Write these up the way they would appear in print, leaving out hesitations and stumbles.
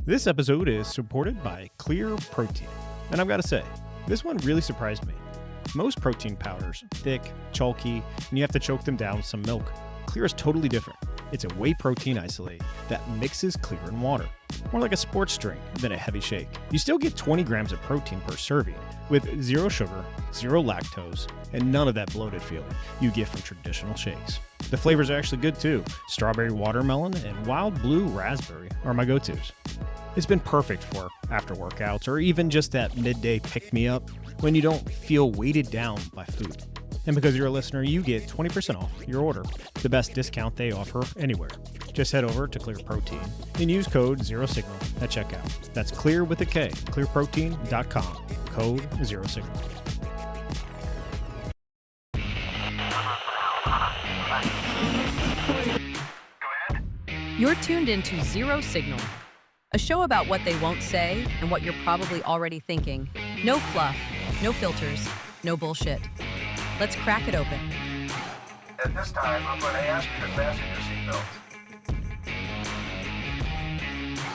This episode is supported by Clear Protein. And I've got to say, this one really surprised me. Most protein powders, thick, chalky, and you have to choke them down with some milk. Clear is totally different. It's a whey protein isolate that mixes clear in water. More like a sports drink than a heavy shake. You still get 20 grams of protein per serving with zero sugar, zero lactose, and none of that bloated feeling you get from traditional shakes. The flavors are actually good too. Strawberry watermelon and wild blue raspberry are my go-tos. It's been perfect for after workouts or even just that midday pick-me-up when you don't feel weighted down by food. And because you're a listener, you get 20% off your order, the best discount they offer anywhere. Just head over to Clear Protein and use code ZeroSignal at checkout. That's clear with a K, clearprotein.com, code ZeroSignal. You're tuned into Zero Signal, a show about what they won't say and what you're probably already thinking. No fluff, no filters, no bullshit. Let's crack it open. At this time, I'm going to ask you to fasten your seatbelts.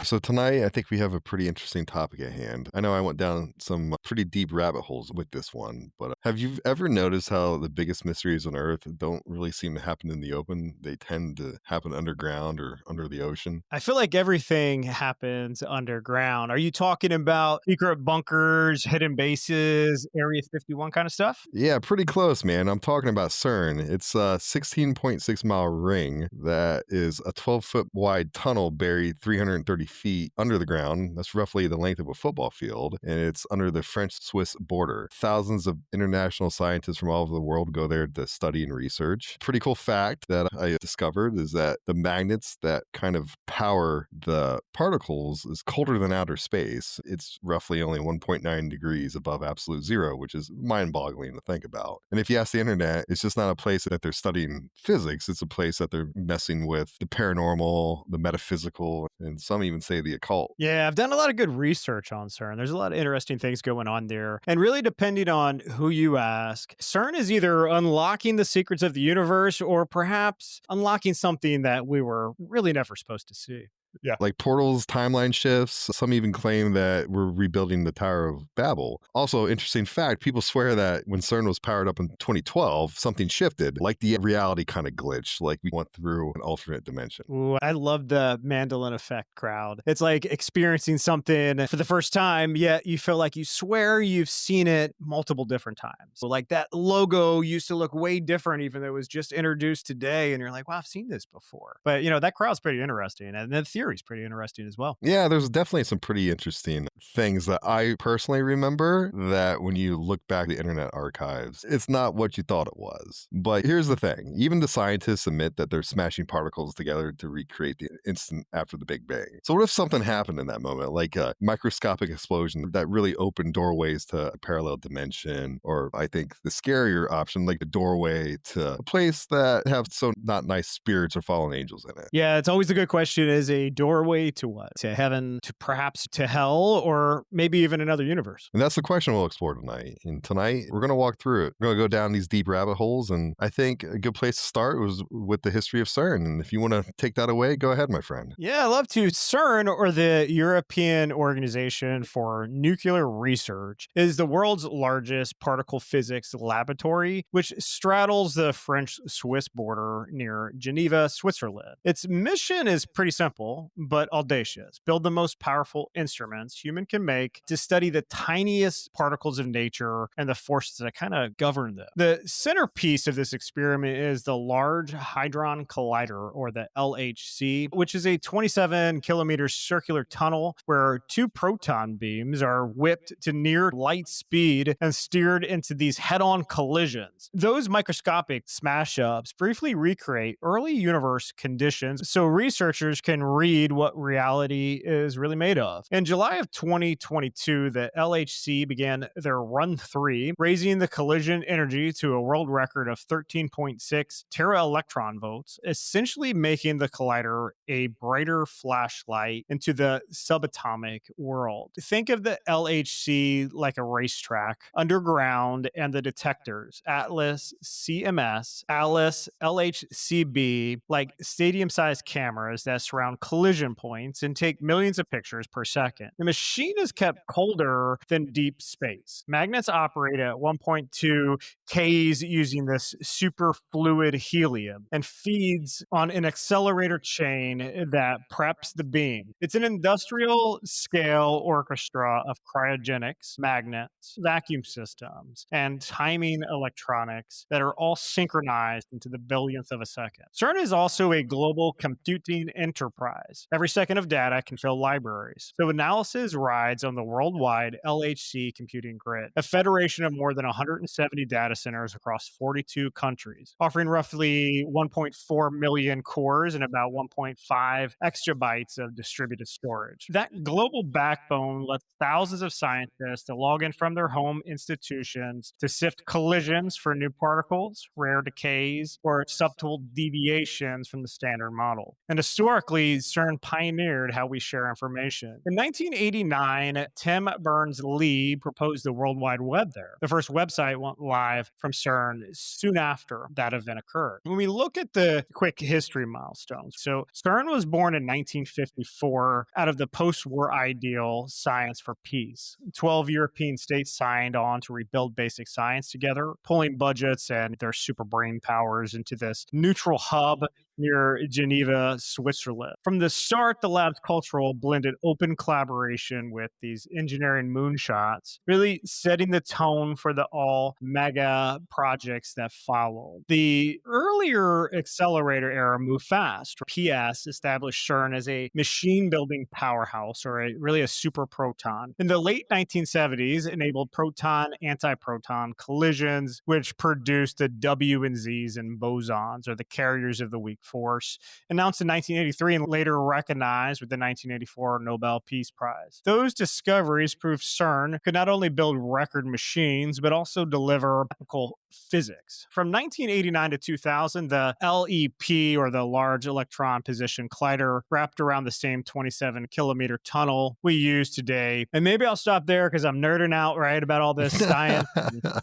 So tonight, I think we have a pretty interesting topic at hand. I know I went down some pretty deep rabbit holes with this one, but have you ever noticed how the biggest mysteries on Earth don't really seem to happen in the open? They tend to happen underground or under the ocean. I feel like everything happens underground. Are you talking about secret bunkers, hidden bases, Area 51 kind of stuff? Yeah, pretty close, man. I'm talking about Cern. It's a 16.6 mile ring that is a 12-foot wide tunnel buried 330 feet under the ground. That's roughly the length of a football field, and it's under the French-Swiss border. Thousands of international scientists from all over the world go there to study and research. Pretty cool fact that I discovered is that the magnets that kind of power the particles is colder than outer space. It's roughly only 1.9 degrees above absolute zero, which is mind-boggling to think about. And if you ask the internet, it's just not a place that they're studying physics. It's a place that they're messing with the paranormal, the metaphysical, and some even say the occult. Yeah, I've done a lot of good research on CERN. There's a lot of interesting things going on there. And really, depending on who you ask, CERN is either unlocking the secrets of the universe or perhaps unlocking something that we were really never supposed to see. Yeah. Like portals, timeline shifts. Some even claim that we're rebuilding the Tower of Babel. Also, interesting fact, people swear that when CERN was powered up in 2012, something shifted, like the reality kind of glitched, like we went through an alternate dimension. Ooh, I love the Mandela Effect crowd. It's like experiencing something for the first time, yet you feel like you swear you've seen it multiple different times. So like that logo used to look way different, even though it was just introduced today, and you're like, wow, I've seen this before. But, that crowd's pretty interesting, and the theory is pretty interesting as well. Yeah, there's definitely some pretty interesting things that I personally remember that when you look back at the internet archives, it's not what you thought it was. But here's the thing. Even the scientists admit that they're smashing particles together to recreate the instant after the Big Bang. So what if something happened in that moment, like a microscopic explosion that really opened doorways to a parallel dimension, or I think the scarier option, like the doorway to a place that have so not nice spirits or fallen angels in it? Yeah, it's always a good question. Is a doorway to what? To heaven, to perhaps to hell, or maybe even another universe? And that's the question we'll explore tonight. And tonight, we're going to walk through it. We're going to go down these deep rabbit holes. And I think a good place to start was with the history of CERN. And if you want to take that away, go ahead, my friend. Yeah, I love to. CERN, or the European Organization for Nuclear Research, is the world's largest particle physics laboratory, which straddles the French-Swiss border near Geneva, Switzerland. Its mission is pretty simple, but audacious. Build the most powerful instruments human can make to study the tiniest particles of nature and the forces that kind of govern them. The centerpiece of this experiment is the Large Hadron Collider, or the LHC, which is a 27-kilometer circular tunnel where two proton beams are whipped to near light speed and steered into these head-on collisions. Those microscopic smash-ups briefly recreate early universe conditions so researchers can read what reality is really made of. In July of 2022, the LHC began their Run 3, raising the collision energy to a world record of 13.6 tera-electron volts, essentially making the collider a brighter flashlight into the subatomic world. Think of the LHC like a racetrack, underground, and the detectors, Atlas, CMS, Alice, LHCb, like stadium-sized cameras that surround collision points and take millions of pictures per second. The machine is kept colder than deep space. Magnets operate at 1.2 Ks using this superfluid helium and feeds on an accelerator chain that preps the beam. It's an industrial scale orchestra of cryogenics, magnets, vacuum systems, and timing electronics that are all synchronized into the billionth of a second. Cern is also a global computing enterprise. Every second of data can fill libraries. So analysis rides on the worldwide LHC computing grid, a federation of more than 170 data centers across 42 countries, offering roughly 1.4 million cores and about 1.5 exabytes of distributed storage. That global backbone lets thousands of scientists to log in from their home institutions to sift collisions for new particles, rare decays, or subtle deviations from the standard model. And historically, CERN pioneered how we share information. In 1989, Tim Berners-Lee proposed the World Wide Web there. The first website went live from CERN soon after that event occurred. When we look at the quick history milestones, so CERN was born in 1954 out of the post-war ideal Science for Peace. 12 European states signed on to rebuild basic science together, pulling budgets and their super brain powers into this neutral hub near Geneva, Switzerland. From the start, the lab's cultural blended open collaboration with these engineering moonshots, really setting the tone for the all mega projects that followed. The earlier accelerator era moved fast. PS established CERN as a machine building powerhouse, or really a super proton. In the late 1970s, enabled proton antiproton collisions, which produced the W and Z's and bosons, or the carriers of the weak force, announced in 1983 and later recognized with the 1984 Nobel Peace Prize. Those discoveries proved CERN could not only build record machines, but also deliver practical physics. From 1989 to 2000, the LEP, or the Large Electron Position Collider, wrapped around the same 27-kilometer tunnel we use today. And maybe I'll stop there because I'm nerding out, right, about all this science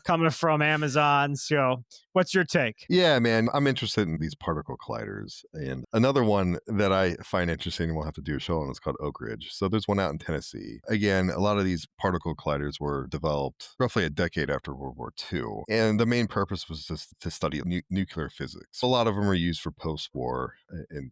coming from Amazon. So what's your take? Yeah, man, I'm interested in these particle colliders. And another one that I find interesting, and we'll have to do a show on, is called Oak Ridge. So there's one out in Tennessee. Again, a lot of these particle colliders were developed roughly a decade after World War II. And the main purpose was just to study nuclear physics. A lot of them were used for post-war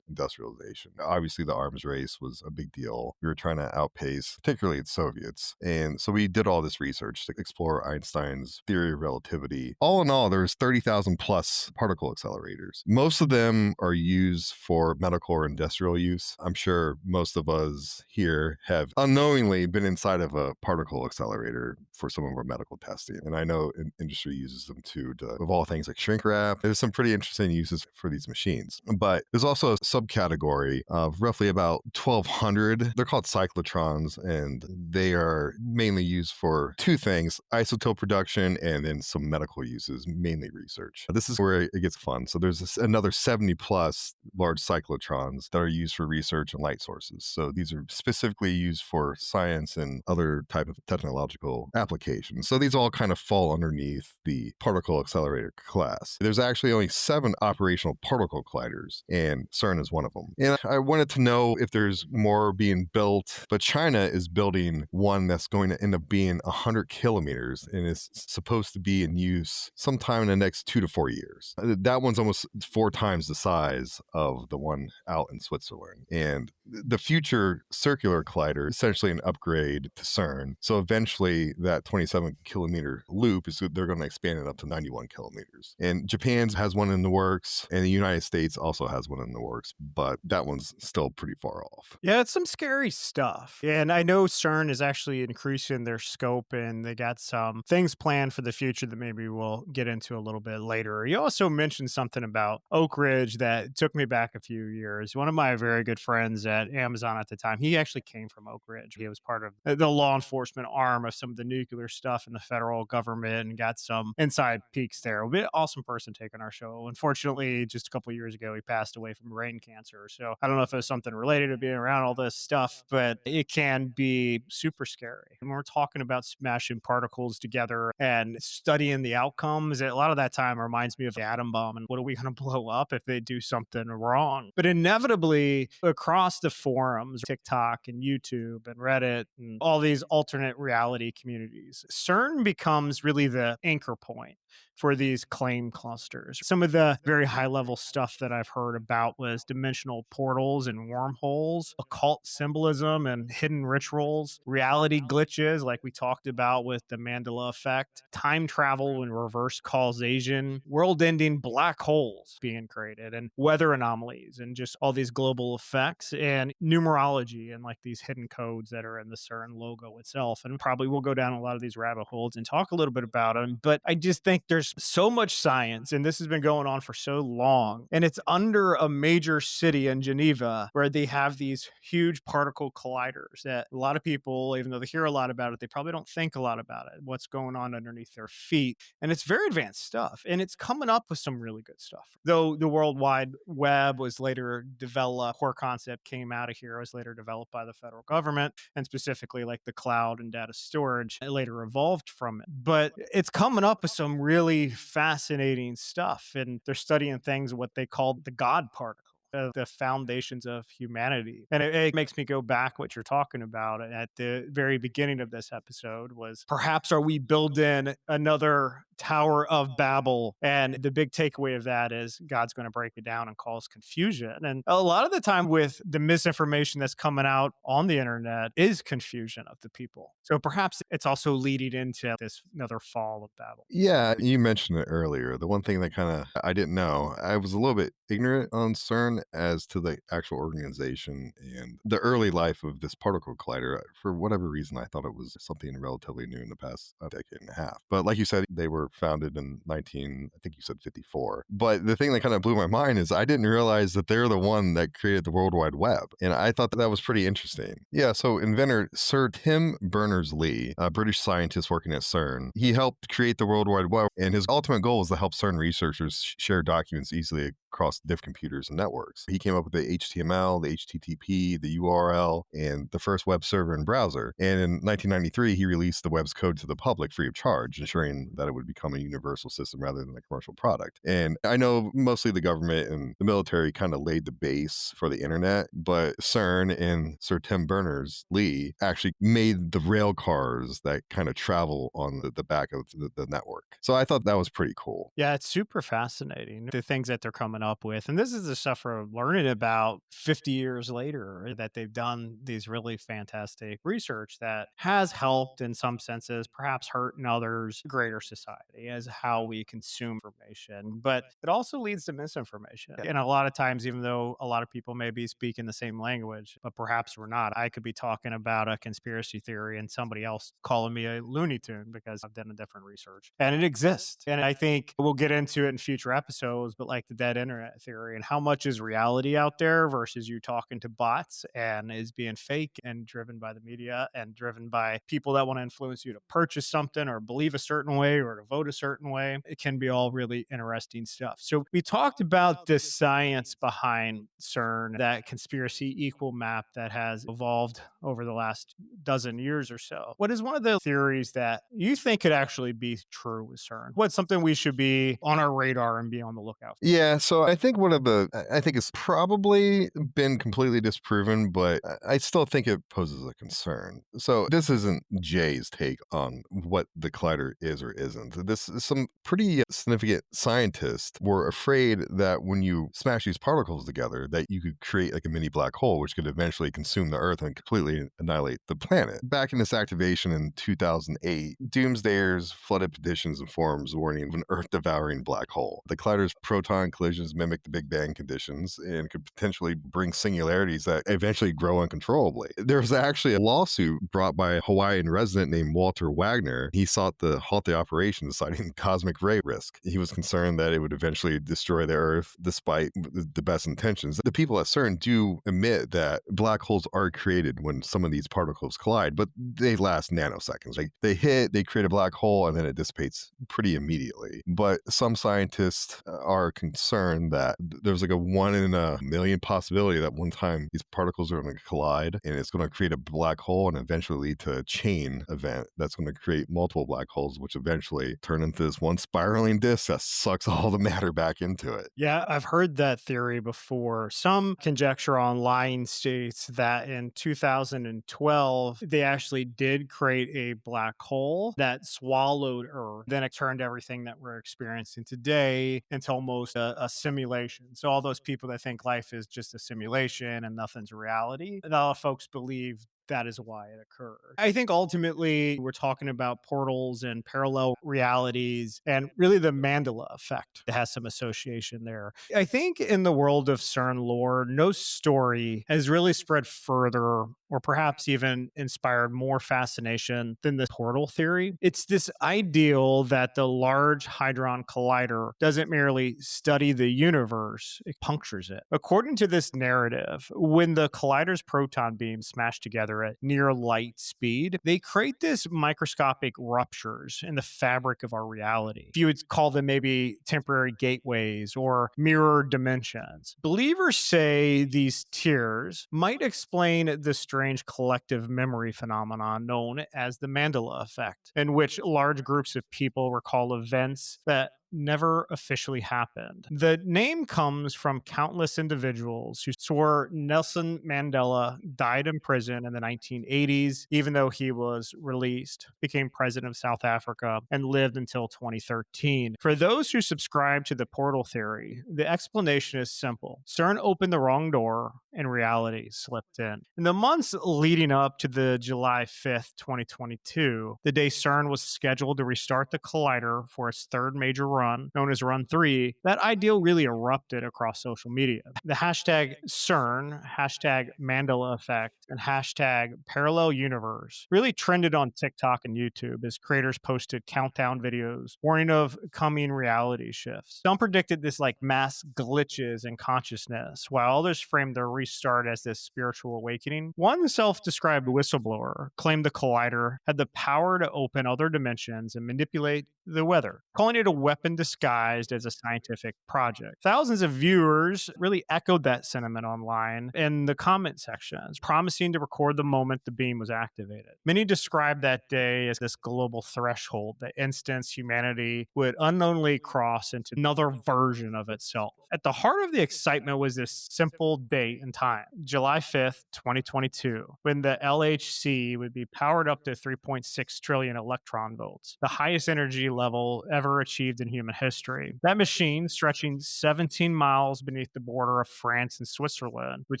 industrialization. Obviously, the arms race was a big deal. We were trying to outpace, particularly the Soviets. And so we did all this research to explore Einstein's theory of relativity. All in all, there's 30,000 plus particle accelerators. Most of them are used for medical or industrial use. I'm sure most of us here have unknowingly been inside of a particle accelerator for some of our medical testing. And I know industry uses them too, of all things like shrink wrap. There's some pretty interesting uses for these machines. But there's also a subcategory of roughly about 1,200. They're called cyclotrons, and they are mainly used for two things: isotope production and then some medical uses, mainly research. This is where it gets fun. So there's another 70 plus large cyclotrons that are used for research and light sources. So these are specifically used for science and other type of technological applications. So these all kind of fall underneath the particle accelerator class. There's actually only 7 operational particle colliders, and CERN is one of them. And I wanted to know if there's more being built, but China is building one that's going to end up being 100 kilometers and is supposed to be in use sometime in the next 2 to 4 years. That one's almost 4 times the size of the one out in Switzerland. And the future circular collider is essentially an upgrade to CERN. So eventually that 27 kilometer loop they're going to expand it up to 91 kilometers. And Japan has one in the works, and the United States also has one in the works, but that one's still pretty far off. Yeah, it's some scary stuff. And I know CERN is actually increasing their scope and they got some things planned for the future that maybe we'll get into a little bit later. You also mentioned something about Oak Ridge that took me back a few years. One of my very good friends at Amazon at the time, he actually came from Oak Ridge. He was part of the law enforcement arm of some of the nuclear stuff in the federal government and got some inside peeks there. A bit awesome person taking our show. Unfortunately, just a couple of years ago, he passed away from brain cancer. So I don't know if it was something related to being around all this stuff, but it can be super scary. And we're talking about smashing particles together and studying the outcomes. A lot of that time reminds me of the atom bomb and what are we going to blow up if they do something wrong? But inevitably, across the forums, TikTok and YouTube and Reddit and all these alternate reality communities, CERN becomes really the anchor point for these claim clusters. Some of the very high level stuff that I've heard about was dimensional portals and wormholes, occult symbolism and hidden rituals, reality glitches like we talked about with the Mandela Effect, time travel and reverse causation, world-ending black holes being created, and weather anomalies, and just all these global effects, and numerology and like these hidden codes that are in the CERN logo itself. And probably we'll go down a lot of these rabbit holes and talk a little bit about them. But I just think there's so much science, and this has been going on for so long, and it's under a major city in Geneva where they have these huge particle colliders that a lot of people, even though they hear a lot about it, they probably don't think a lot about it, what's going on underneath their feet. And it's very advanced stuff, and it's coming up with some really good stuff. Though the World Wide Web was later developed, core concept came out of here, was later developed by the federal government, and specifically like the cloud and data storage, it later evolved from it. But it's coming up with some really fascinating stuff, and they're studying things what they call the God particle, the foundations of humanity. And it makes me go back what you're talking about at the very beginning of this episode was perhaps are we building another Tower of Babel? And the big takeaway of that is God's going to break it down and cause confusion. And a lot of the time with the misinformation that's coming out on the internet is confusion of the people. So perhaps it's also leading into this another fall of Babel. Yeah, you mentioned it earlier. The one thing that kind of I didn't know, I was a little bit ignorant on CERN as to the actual organization and the early life of this particle collider. For whatever reason, I thought it was something relatively new in the past decade and a half. But like you said, they were founded in I think you said 54. But the thing that kind of blew my mind is I didn't realize that they're the one that created the World Wide Web. And I thought that was pretty interesting. Yeah, so inventor Sir Tim Berners-Lee, a British scientist working at CERN, he helped create the World Wide Web, and his ultimate goal was to help CERN researchers share documents easily across different computers and networks. He came up with the HTML, the HTTP, the URL, and the first web server and browser. And in 1993, he released the web's code to the public free of charge, ensuring that it would become a universal system rather than a commercial product. And I know mostly the government and the military kind of laid the base for the internet, but CERN and Sir Tim Berners-Lee actually made the rail cars that kind of travel on the back of the network. So I thought that was pretty cool. Yeah, it's super fascinating, the things that they're coming up with. And this is the stuff we're learning about 50 years later, that they've done these really fantastic research that has helped in some senses, perhaps hurt in others, greater society as how we consume information. But it also leads to misinformation. And a lot of times, even though a lot of people may be speaking the same language, but perhaps we're not, I could be talking about a conspiracy theory and somebody else calling me a Looney Tune because I've done a different research. And it exists. And I think we'll get into it in future episodes, but like the dead internet theory and how much is reality out there versus you talking to bots and is being fake and driven by the media and driven by people that want to influence you to purchase something or believe a certain way or to vote a certain way. It can be all really interesting stuff. So we talked about the science behind CERN, that conspiracy equal map that has evolved over the last dozen years or so. What is one of the theories that you think could actually be true with CERN? What's something we should be on our radar and be on the lookout for? Yeah, so So I think I think it's probably been completely disproven, but I still think it poses a concern. So this isn't Jay's take on what the collider is or isn't. This is some pretty significant scientists were afraid that when you smash these particles together, that you could create like a mini black hole, which could eventually consume the Earth and completely annihilate the planet. Back in this activation in 2008, doomsdayers flooded petitions and forums warning of an Earth-devouring black hole. The collider's proton collisions mimic the Big Bang conditions and could potentially bring singularities that eventually grow uncontrollably. There was actually a lawsuit brought by a Hawaiian resident named Walter Wagner. He sought to halt the operation, citing cosmic ray risk. He was concerned that it would eventually destroy the Earth despite the best intentions. The people at Cern do admit that black holes are created when some of these particles collide, but they last nanoseconds. Like they hit, they create a black hole, and then it dissipates pretty immediately. But some scientists are concerned that there's like a 1 in a million possibility that one time these particles are going to collide and it's going to create a black hole and eventually lead to a chain event that's going to create multiple black holes, which eventually turn into this one spiraling disk that sucks all the matter back into it. Yeah, I've heard that theory before. Some conjecture online states that in 2012, they actually did create a black hole that swallowed Earth. Then it turned everything that we're experiencing today into almost a simulation. So all those people that think life is just a simulation and nothing's reality, a lot of folks believe that is why it occurred. I think ultimately we're talking about portals and parallel realities and really the Mandela Effect that has some association there. I think in the world of CERN lore, no story has really spread further or perhaps even inspired more fascination than the portal theory. It's this ideal that the Large Hadron Collider doesn't merely study the universe, it punctures it. According to this narrative, when the collider's proton beams smash together at near light speed, they create this microscopic ruptures in the fabric of our reality. You would call them maybe temporary gateways or mirror dimensions. Believers say these tears might explain the strange collective memory phenomenon known as the Mandela Effect, in which large groups of people recall events that never officially happened. The name comes from countless individuals who swore Nelson Mandela died in prison in the 1980s, even though he was released, became president of South Africa, and lived until 2013. For those who subscribe to the portal theory, the explanation is simple. CERN opened the wrong door and reality slipped in. In the months leading up to the July 5th, 2022, the day CERN was scheduled to restart the collider for its third major run, known as Run 3, that ideal really erupted across social media. The hashtag CERN, hashtag Mandela Effect, and hashtag Parallel Universe really trended on TikTok and YouTube as creators posted countdown videos warning of coming reality shifts. Some predicted this like mass glitches in consciousness, while others framed their restart as this spiritual awakening. One self-described whistleblower claimed the collider had the power to open other dimensions and manipulate the weather, calling it a weapon disguised as a scientific project. Thousands of viewers really echoed that sentiment online in the comment sections, promising to record the moment the beam was activated. Many described that day as this global threshold, the instance humanity would unknowingly cross into another version of itself. At the heart of the excitement was this simple date and time, July 5th, 2022, when the LHC would be powered up to 3.6 trillion electron volts, the highest energy level ever achieved in human history. That machine, stretching 17 miles beneath the border of France and Switzerland, would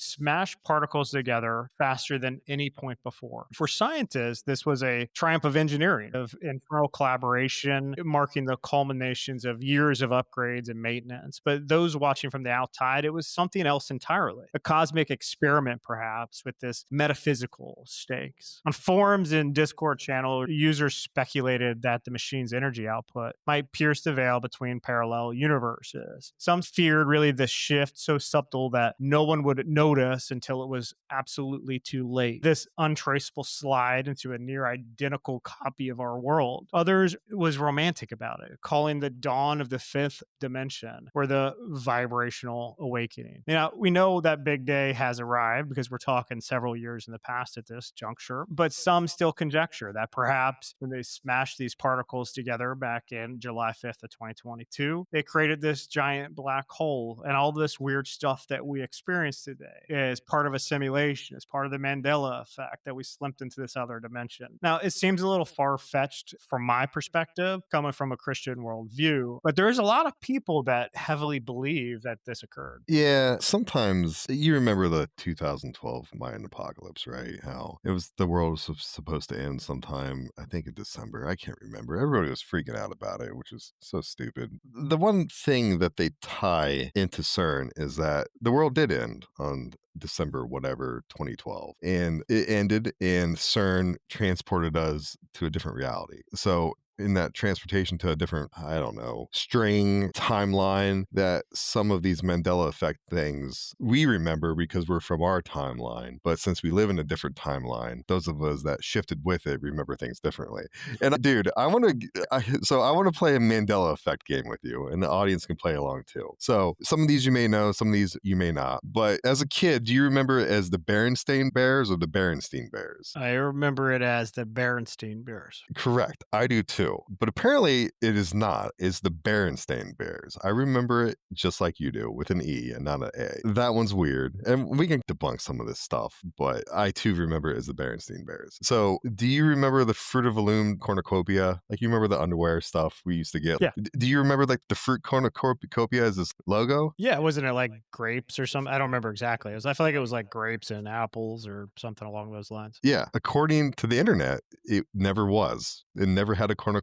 smash particles together faster than any point before. For scientists, this was a triumph of engineering, of internal collaboration, marking the culminations of years of upgrades and maintenance. But those watching from the outside, it was something else entirely. A cosmic experiment, perhaps, with this metaphysical stakes. On forums and Discord channel, users speculated that the machine's energy output might pierce the veil between parallel universes. Some feared really the shift so subtle that no one would notice until it was absolutely too late. This untraceable slide into a near identical copy of our world. Others was romantic about it, calling the dawn of the fifth dimension or the vibrational awakening. Now, we know that Big day has arrived because we're talking several years in the past at this juncture. But some still conjecture that perhaps when they smashed these particles together back in July 5th of 2022, they created this giant black hole. And all this weird stuff that we experience today is part of a simulation, is part of the Mandela effect, that we slipped into this other dimension. Now, it seems a little far-fetched from my perspective, coming from a Christian worldview, but there's a lot of people that heavily believe that this occurred. Yeah, sometimes you remember the 2012 Mayan apocalypse, right? How it was the world was supposed to end sometime, I think in December. I can't remember. Everybody was freaking out about it, which is so stupid. The one thing that they tie into CERN is that the world did end on December, whatever, 2012. And it ended, and CERN transported us to a different reality. So in that transportation to a different, I don't know, string timeline, that some of these Mandela Effect things we remember because we're from our timeline. But since we live in a different timeline, those of us that shifted with it remember things differently. And dude, I want to play a Mandela Effect game with you, and the audience can play along too. So some of these you may know, some of these you may not. But as a kid, do you remember it as the Berenstain Bears or the Bernstein Bears? I remember it as the Berenstain Bears. Correct. I do too. But apparently it is not. It's the Berenstain Bears. I remember it just like you do, with an E and not an A. That one's weird. And we can debunk some of this stuff, but I too remember it as the Berenstain Bears. So do you remember the Fruit of the Loom cornucopia? Like, you remember the underwear stuff we used to get? Yeah. Do you remember like the fruit cornucopia as this logo? Yeah, wasn't it like grapes or something? I don't remember exactly. I feel like it was like grapes and apples or something along those lines. Yeah. According to the internet, it never was. It never had a cornucopia.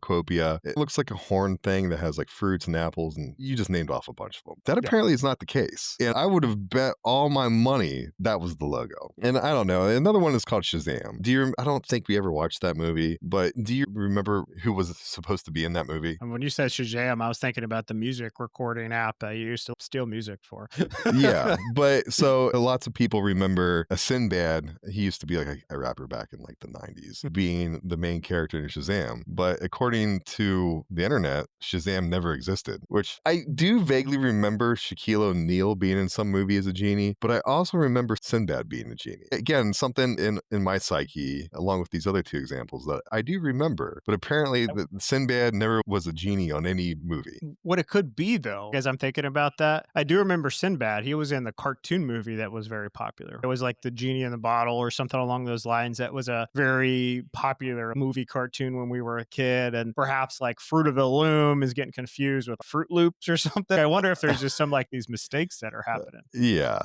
It looks like a horn thing that has like fruits and apples, and you just named off a bunch of them. That apparently is not the case. And I would have bet all my money that was the logo. And I don't know. Another one is called Shazam. I don't think we ever watched that movie, but do you remember who was supposed to be in that movie? And when you said Shazam, I was thinking about the music recording app I used to steal music for. Yeah, but so lots of people remember a Sinbad. He used to be like a rapper back in like the 90s, being the main character in Shazam. But according to the internet, Shazam never existed, which I do vaguely remember Shaquille O'Neal being in some movie as a genie, but I also remember Sinbad being a genie. Again, something in my psyche, along with these other two examples, that I do remember, but apparently the Sinbad never was a genie on any movie. What it could be, though, as I'm thinking about that, I do remember Sinbad. He was in the cartoon movie that was very popular. It was like the genie in the bottle or something along those lines. That was a very popular movie cartoon when we were a kid. And perhaps like Fruit of the Loom is getting confused with Fruit Loops or something. I wonder if there's just some like these mistakes that are happening. Yeah.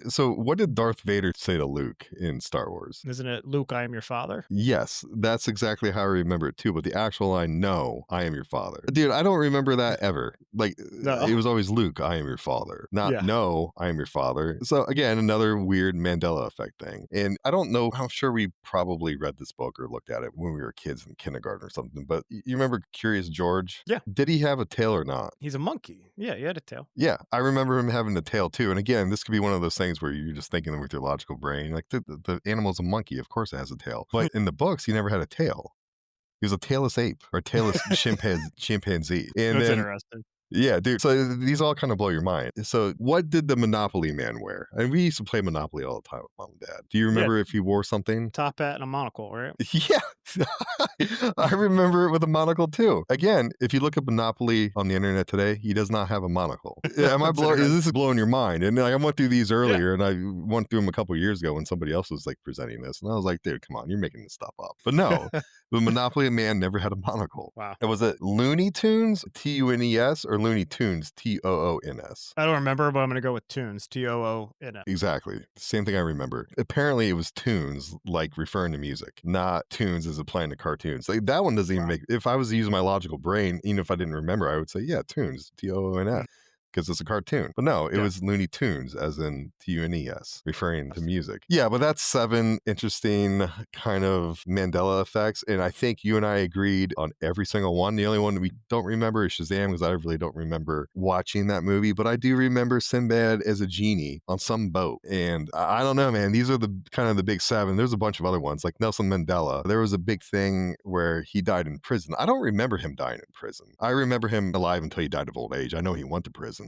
So what did Darth Vader say to Luke in Star Wars? Isn't it, Luke, I am your father? Yes, that's exactly how I remember it too. But the actual line, no, I am your father. Dude, I don't remember that ever. Like, No. It was always Luke, I am your father. Not no, I am your father. So again, another weird Mandela Effect thing. And I don't know, I'm sure we probably read this book or looked at it when we were kids in kindergarten or something. But you remember Curious George? Yeah. Did he have a tail or not? He's a monkey. Yeah, he had a tail. Yeah, I remember him having a tail too. And again, this could be one of those things where you're just thinking with your logical brain, like the animal's a monkey, of course it has a tail. But in the books, he never had a tail. He was a tailless ape or tailless chimpanzee. And That's then, interesting. yeah, dude. So these all kind of blow your mind. So what did the Monopoly man wear? And we used to play Monopoly all the time with Mom and Dad. Do you remember if he wore something? Top hat and a monocle, right? Yeah. I remember it with a monocle too. Again, if you look up Monopoly on the internet today, he does not have a monocle. Is this blowing your mind? And I went through these earlier, and I went through them a couple of years ago when somebody else was like presenting this. And I was like, dude, come on, you're making this stuff up. But no, the Monopoly man never had a monocle. Wow. And was it Looney Tunes, Tunes, or Looney Tunes, Toons? I don't remember, but I'm going to go with Tunes, Toons. Exactly. Same thing I remember. Apparently it was tunes, like referring to music, not tunes as applying to cartoons. Like that one doesn't even make, if I was using my logical brain, even if I didn't remember, I would say, yeah, tunes, Toons. Because it's a cartoon. But no, it was Looney Tunes, as in Tunes, referring to music. Yeah, but that's 7 interesting kind of Mandela effects. And I think you and I agreed on every single one. The only one we don't remember is Shazam, because I really don't remember watching that movie. But I do remember Sinbad as a genie on some boat. And I don't know, man. These are the kind of the big 7. There's a bunch of other ones, like Nelson Mandela. There was a big thing where he died in prison. I don't remember him dying in prison. I remember him alive until he died of old age. I know he went to prison.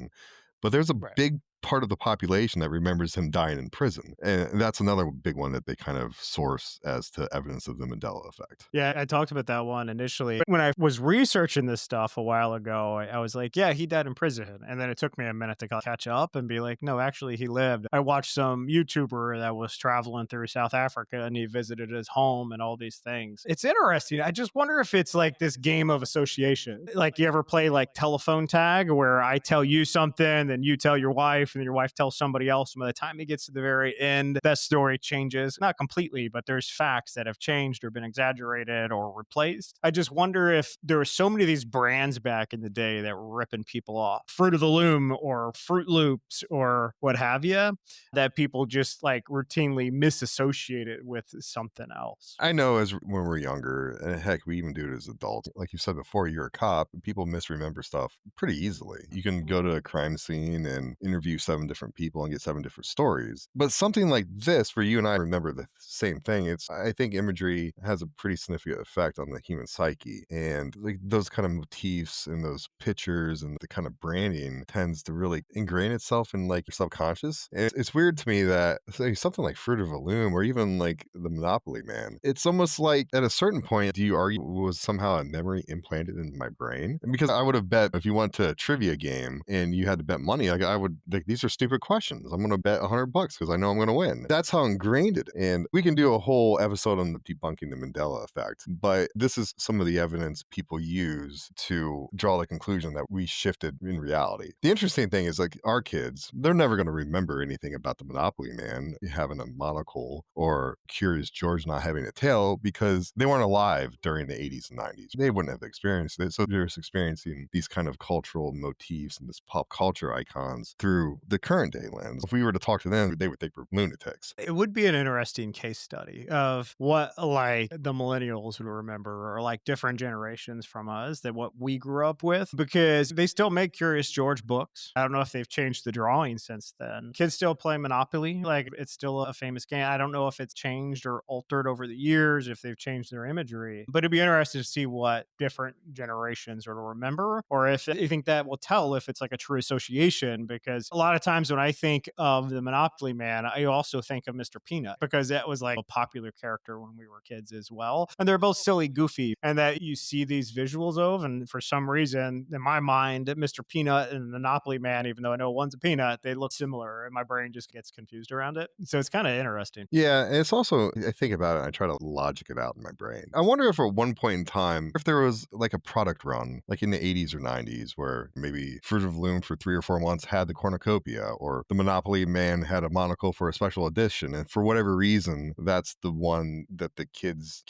But there's a big part of the population that remembers him dying in prison. And that's another big one that they kind of source as to evidence of the Mandela effect. Yeah, I talked about that one initially. When I was researching this stuff a while ago, I was like, yeah, he died in prison. And then it took me a minute to catch up and be like, no, actually, he lived. I watched some YouTuber that was traveling through South Africa and he visited his home and all these things. It's interesting. I just wonder if it's like this game of association. Like, you ever play like telephone tag where I tell you something, then you tell your wife, and then your wife tells somebody else. And by the time it gets to the very end, that story changes. Not completely, but there's facts that have changed or been exaggerated or replaced. I just wonder if there were so many of these brands back in the day that were ripping people off. Fruit of the Loom or Fruit Loops or what have you, that people just like routinely misassociate it with something else. I know as when we're younger, and heck, we even do it as adults. Like you said before, you're a cop, people misremember stuff pretty easily. You can go to a crime scene and interview 7 different people and get 7 different stories. But something like this, where you and I remember the same thing, I think imagery has a pretty significant effect on the human psyche. And like those kind of motifs and those pictures and the kind of branding tends to really ingrain itself in like your subconscious. And it's weird to me that say, something like Fruit of the Loom or even like the Monopoly Man, it's almost like at a certain point, do you argue was somehow a memory implanted in my brain? Because I would have bet if you went to a trivia game and you had to bet money, like I would like these are stupid questions. I'm going to bet $100 because I know I'm going to win. That's how ingrained it. And we can do a whole episode on debunking the Mandela effect, but this is some of the evidence people use to draw the conclusion that we shifted in reality. The interesting thing is like our kids, they're never going to remember anything about the Monopoly Man having a monocle or Curious George not having a tail because they weren't alive during the 80s and 90s. They wouldn't have experienced it. So they're just experiencing these kind of cultural motifs and this pop culture icons through the current day lens. If we were to talk to them, they would think we're lunatics. It would be an interesting case study of what like the millennials would remember or like different generations from us that what we grew up with, because they still make Curious George books. I don't know if they've changed the drawing since then. Kids still play Monopoly. Like it's still a famous game. I don't know if it's changed or altered over the years, if they've changed their imagery, but it'd be interesting to see what different generations will remember, or if you think that will tell if it's like a true association. Because a lot of times when I think of the Monopoly Man, I also think of Mr. Peanut, because that was like a popular character when we were kids as well. And they're both silly, goofy, and that you see these visuals of. And for some reason, in my mind, Mr. Peanut and Monopoly Man, even though I know one's a peanut, they look similar, and my brain just gets confused around it. So it's kind of interesting. Yeah, and it's also, I think about it and I try to logic it out in my brain. I wonder if at one point in time, if there was like a product run, like in the 80s or 90s, where maybe Fruit of the Loom for 3 or 4 months had the cornucopia, or the Monopoly Man had a monocle for a special edition. And for whatever reason, that's the one that the kids,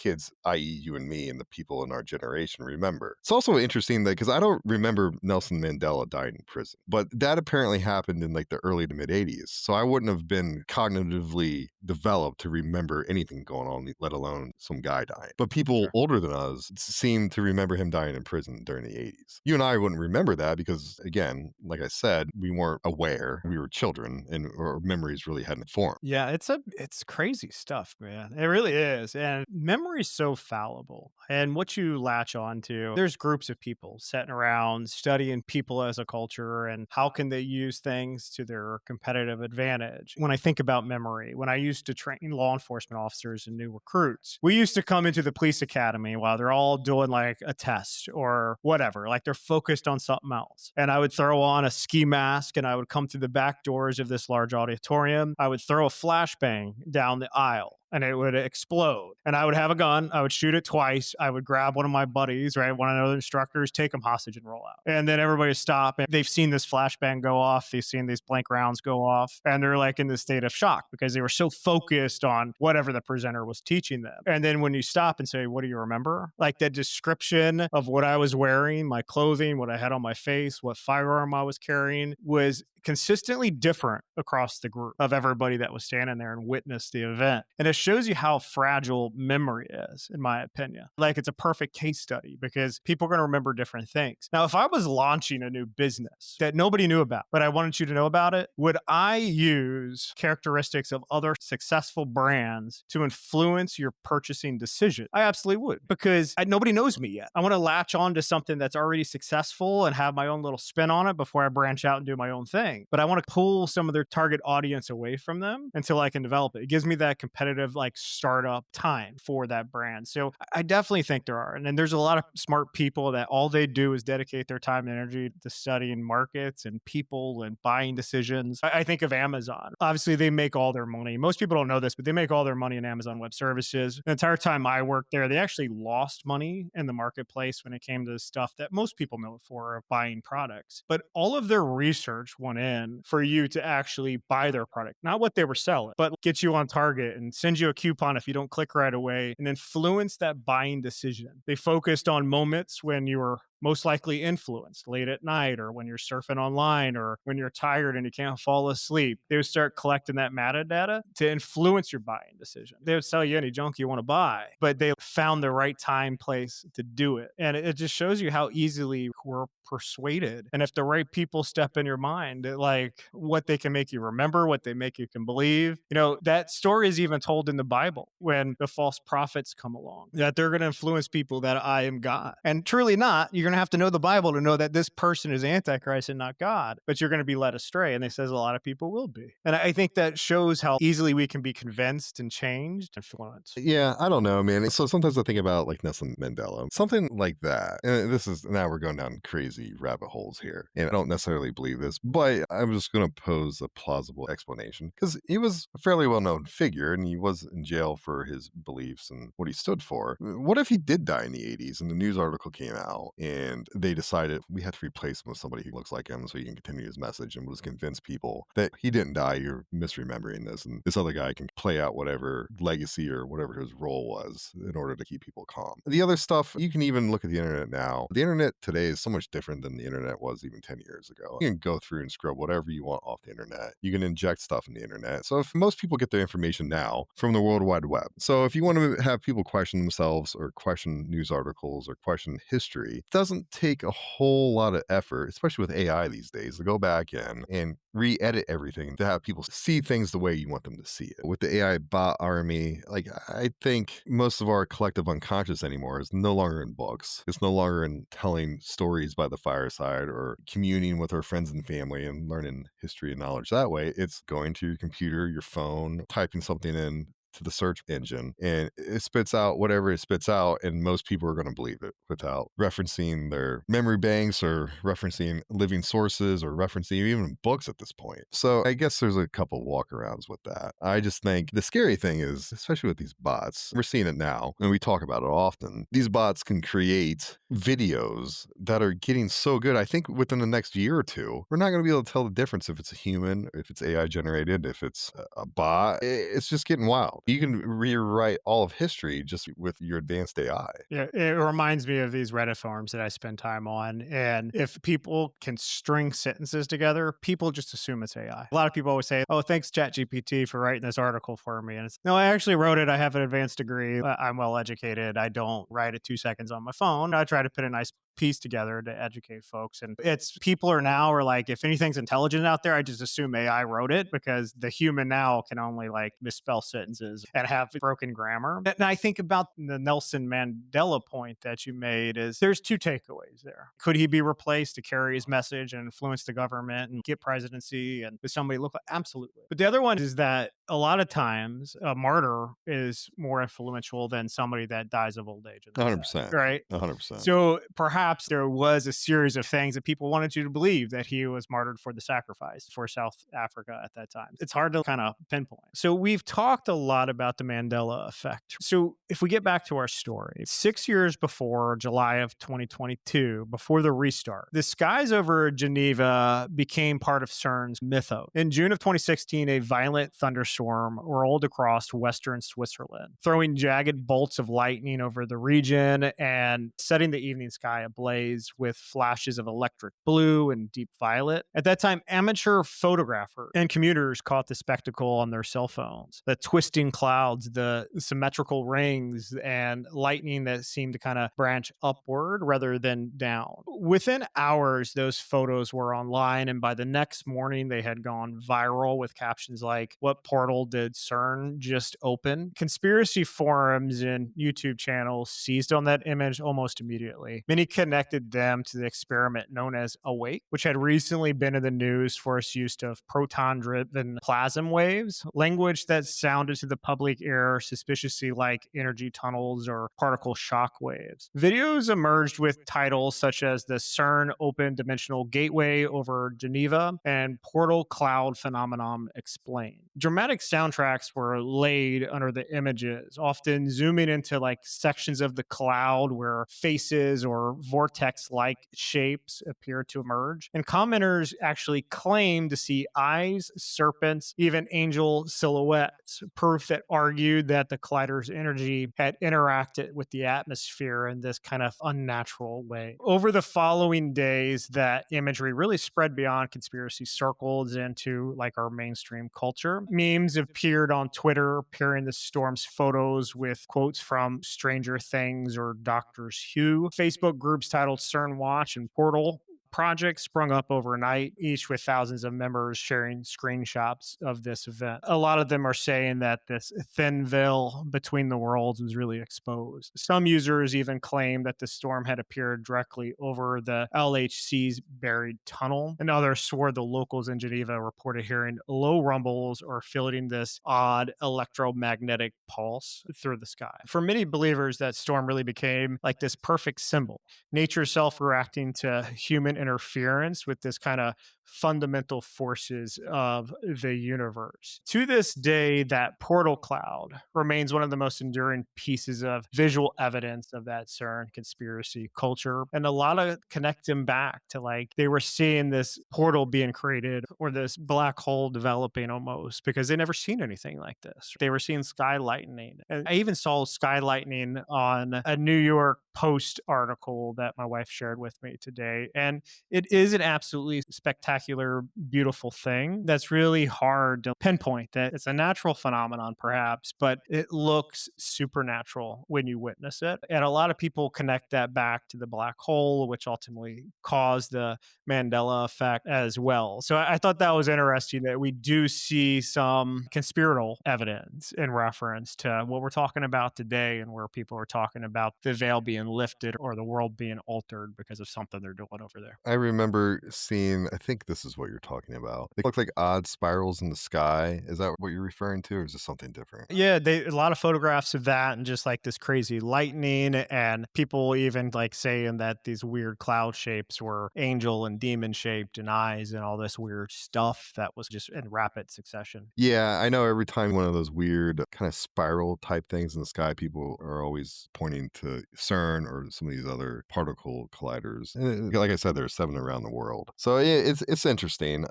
i.e. you and me and the people in our generation remember. It's also interesting that, because I don't remember Nelson Mandela died in prison, but that apparently happened in like the early to mid 80s. So I wouldn't have been cognitively developed to remember anything going on, let alone some guy dying. But people older than us seem to remember him dying in prison during the 80s. You and I wouldn't remember that because, again, like I said, we weren't aware. We were children and our memories really hadn't formed. Yeah, it's crazy stuff, man. It really is. And memory's so fallible. And what you latch on to, there's groups of people sitting around studying people as a culture and how can they use things to their competitive advantage. When I think about memory, when I used to train law enforcement officers and new recruits, we used to come into the police academy while they're all doing like a test or whatever, like they're focused on something else. And I would throw on a ski mask and I would come through the back doors of this large auditorium. I would throw a flashbang down the aisle and it would explode. And I would have a gun. I would shoot it twice. I would grab one of my buddies, right? One of the other instructors, take them hostage and roll out. And then everybody would stop. And they've seen this flashbang go off. They've seen these blank rounds go off. And they're like in this state of shock because they were so focused on whatever the presenter was teaching them. And then when you stop and say, what do you remember? Like the description of what I was wearing, my clothing, what I had on my face, what firearm I was carrying was consistently different across the group of everybody that was standing there and witnessed the event. And it shows you how fragile memory is, in my opinion. Like, it's a perfect case study because people are going to remember different things. Now, if I was launching a new business that nobody knew about, but I wanted you to know about it, would I use characteristics of other successful brands to influence your purchasing decision? I absolutely would, because nobody knows me yet. I want to latch on to something that's already successful and have my own little spin on it before I branch out and do my own thing. But I want to pull some of their target audience away from them until I can develop it. It gives me that competitive, like, startup time for that brand. So I definitely think there are. And then there's a lot of smart people that all they do is dedicate their time and energy to studying markets and people and buying decisions. I think of Amazon. Obviously, they make all their money. Most people don't know this, but they make all their money in Amazon Web Services. The entire time I worked there, they actually lost money in the marketplace when it came to the stuff that most people know it for, of buying products. But all of their research went in for you to actually buy their product, not what they were selling, but get you on target and send you a coupon if you don't click right away and influence that buying decision. They focused on moments when you were most likely influenced, late at night, or when you're surfing online, or when you're tired and you can't fall asleep. They would start collecting that metadata to influence your buying decision. They would sell you any junk you want to buy, but they found the right time, place to do it. And it just shows you how easily we're persuaded. And if the right people step in your mind, like what they can make you remember, what they make you can believe. You know, that story is even told in the Bible when the false prophets come along, that they're going to influence people that I am God. And truly not. You're going to have to know the Bible to know that this person is Antichrist and not God, but you're going to be led astray. And they says a lot of people will be. And I think that shows how easily we can be convinced and changed, influenced. Yeah, I don't know, man. So sometimes I think about like Nelson Mandela, something like that. And this is, now we're going down crazy rabbit holes here. And I don't necessarily believe this, but I'm just going to pose a plausible explanation because he was a fairly well-known figure and he was in jail for his beliefs and what he stood for. What if he did die in the 80s and the news article came out and they decided we had to replace him with somebody who looks like him so he can continue his message, and was convince people that he didn't die, you're misremembering this, and this other guy can play out whatever legacy or whatever his role was in order to keep people calm. The other stuff, you can even look at the internet now. The internet today is so much different than the internet was even 10 years ago. You can go through and scrub whatever you want off the internet. You can inject stuff in the internet. So if most people get their information now from the World Wide Web. So if you want to have people question themselves or question news articles or question history, it doesn't take a whole lot of effort, especially with AI these days, to go back in and re-edit everything to have people see things the way you want them to see it. With the AI bot army, like, I think most of our collective unconscious anymore is no longer in books. It's no longer in telling stories by the fireside or communing with our friends and family and learning history and knowledge that way. It's going to your computer, your phone, typing something in to the search engine, and it spits out whatever it spits out, and most people are going to believe it without referencing their memory banks or referencing living sources or referencing even books at this point. So I guess there's a couple walkarounds with that. I just think the scary thing is, especially with these bots, we're seeing it now and we talk about it often, these bots can create videos that are getting so good. I think within the next year or two, we're not going to be able to tell the difference if it's a human, if it's AI generated, if it's a bot. It's just getting wild. You can rewrite all of history just with your advanced AI. Yeah, it reminds me of these Reddit forums that I spend time on. And if people can string sentences together, people just assume it's AI. A lot of people always say, oh, thanks ChatGPT for writing this article for me. And it's, no, I actually wrote it. I have an advanced degree. I'm well educated. I don't write it 2 seconds on my phone. I try to put a nice piece together to educate folks. And it's, people are like, if anything's intelligent out there, I just assume AI wrote it, because the human now can only like misspell sentences and have broken grammar. And I think about the Nelson Mandela point that you made is there's 2 takeaways there. Could he be replaced to carry his message and influence the government and get presidency and does somebody look like? Absolutely. But the other one is that a lot of times a martyr is more influential than somebody that dies of old age. 100%. Right? 100%. So perhaps there was a series of things that people wanted you to believe, that he was martyred for the sacrifice for South Africa at that time. It's hard to kind of pinpoint. So we've talked a lot about the Mandela Effect. So if we get back to our story, 6 years before July of 2022, before the restart, the skies over Geneva became part of Cern's mythos. In June of 2016, a violent thunderstorm rolled across western Switzerland, throwing jagged bolts of lightning over the region and setting the evening sky ablaze with flashes of electric blue and deep violet. At that time, amateur photographers and commuters caught the spectacle on their cell phones. The twisting clouds, the symmetrical rings, and lightning that seemed to kind of branch upward rather than down. Within hours, those photos were online, and by the next morning, they had gone viral with captions like, "What portal did Cern just open?" Conspiracy forums and YouTube channels seized on that image almost immediately. Many connected them to the experiment known as Awake, which had recently been in the news for its use of proton-driven plasma waves, language that sounded to the public ear suspiciously like energy tunnels or particle shock waves. Videos emerged with titles such as the Cern Open Dimensional Gateway over Geneva and Portal Cloud Phenomenon Explained. Dramatic soundtracks were laid under the images, often zooming into like sections of the cloud where faces or vortex-like shapes appear to emerge. And commenters actually claimed to see eyes, serpents, even angel silhouettes, proof that argued that the collider's energy had interacted with the atmosphere in this kind of unnatural way. Over the following days, that imagery really spread beyond conspiracy circles into like our mainstream culture. Memes appeared on Twitter, pairing the storm's photos with quotes from Stranger Things or Doctor Who. Facebook groups titled CERN Watch and Portal projects sprung up overnight, each with thousands of members sharing screenshots of this event. A lot of them are saying that this thin veil between the worlds was really exposed. Some users even claim that the storm had appeared directly over the LHC's buried tunnel, and others swore the locals in Geneva reported hearing low rumbles or feeling this odd electromagnetic pulse through the sky. For many believers, that storm really became like this perfect symbol, nature self reacting to human interference with this kind of fundamental forces of the universe. To this day, that portal cloud remains one of the most enduring pieces of visual evidence of that CERN conspiracy culture. And a lot of connect them back to like they were seeing this portal being created or this black hole developing almost because they never seen anything like this. They were seeing sky lightning. And I even saw sky lightning on a New York Post article that my wife shared with me today. And it is an absolutely spectacular, beautiful thing that's really hard to pinpoint that it's a natural phenomenon, perhaps, but it looks supernatural when you witness it. And a lot of people connect that back to the black hole, which ultimately caused the Mandela Effect as well. So I thought that was interesting that we do see some conspiratorial evidence in reference to what we're talking about today and where people are talking about the veil being lifted or the world being altered because of something they're doing over there. I remember seeing, I think this is what you're talking about. They look like odd spirals in the sky. Is that what you're referring to, or is this something different? Yeah, a lot of photographs of that and just like this crazy lightning, and people even like saying that these weird cloud shapes were angel and demon shaped and eyes and all this weird stuff that was just in rapid succession. Yeah, I know every time one of those weird kind of spiral type things in the sky, people are always pointing to CERN or some of these other particle colliders. And like I said, there's 7 around the world. So it's interesting.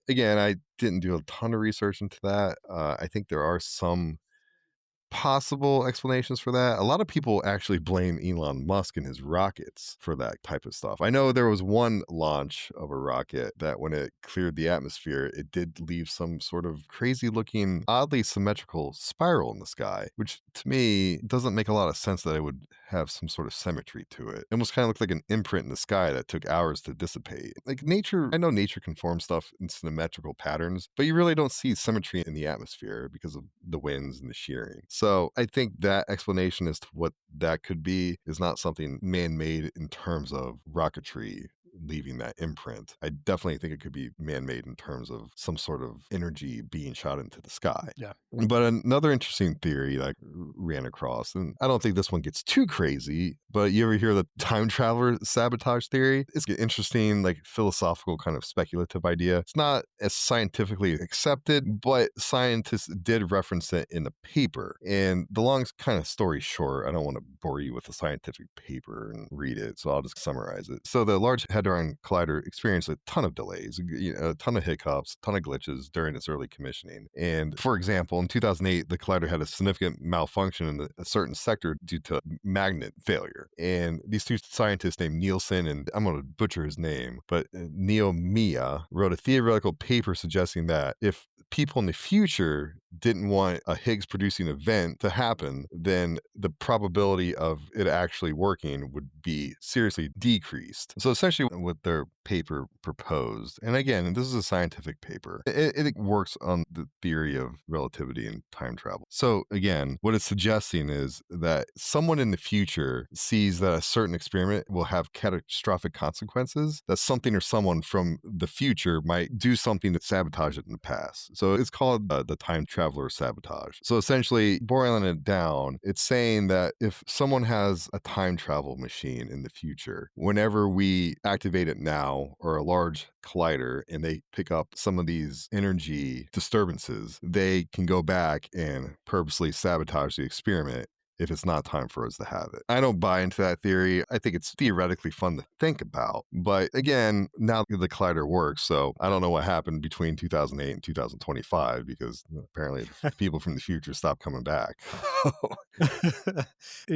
Again, I didn't do a ton of research into that. I think there are some possible explanations for that. A lot of people actually blame Elon Musk and his rockets for that type of stuff. I know there was one launch of a rocket that when it cleared the atmosphere, it did leave some sort of crazy looking, oddly symmetrical spiral in the sky, which to me doesn't make a lot of sense that it would have some sort of symmetry to it. It almost kind of looked like an imprint in the sky that took hours to dissipate. Like nature, I know nature can form stuff in symmetrical patterns, but you really don't see symmetry in the atmosphere because of the winds and the shearing. So I think that explanation as to what that could be is not something man-made in terms of rocketry leaving that imprint. I definitely think it could be man-made in terms of some sort of energy being shot into the sky. Yeah. But another interesting theory that I ran across, and I don't think this one gets too crazy, but you ever hear the time traveler sabotage theory? It's an interesting, like philosophical kind of speculative idea. It's not as scientifically accepted, but scientists did reference it in a paper. And the long kind of story short, I don't want to bore you with the scientific paper and read it, so I'll just summarize it. So the Large Hadron Hadron Collider experienced a ton of delays, a ton of hiccups, a ton of glitches during its early commissioning. And for example, in 2008, the collider had a significant malfunction in a certain sector due to magnet failure. And these two scientists named Nielsen and I'm going to butcher his name, but Neomiya wrote a theoretical paper suggesting that if people in the future didn't want a Higgs producing event to happen, then the probability of it actually working would be seriously decreased. So essentially what their paper proposed, and again, this is a scientific paper, it works on the theory of relativity and time travel. So again, what it's suggesting is that someone in the future sees that a certain experiment will have catastrophic consequences, that something or someone from the future might do something to sabotage it in the past. So it's called the time traveler sabotage. So essentially, boiling it down, it's saying that if someone has a time travel machine in the future, whenever we activate it now or a large collider and they pick up some of these energy disturbances, they can go back and purposely sabotage the experiment if it's not time for us to have it. I don't buy into that theory. I think it's theoretically fun to think about. But again, now the collider works, so I don't know what happened between 2008 and 2025 because apparently people from the future stopped coming back.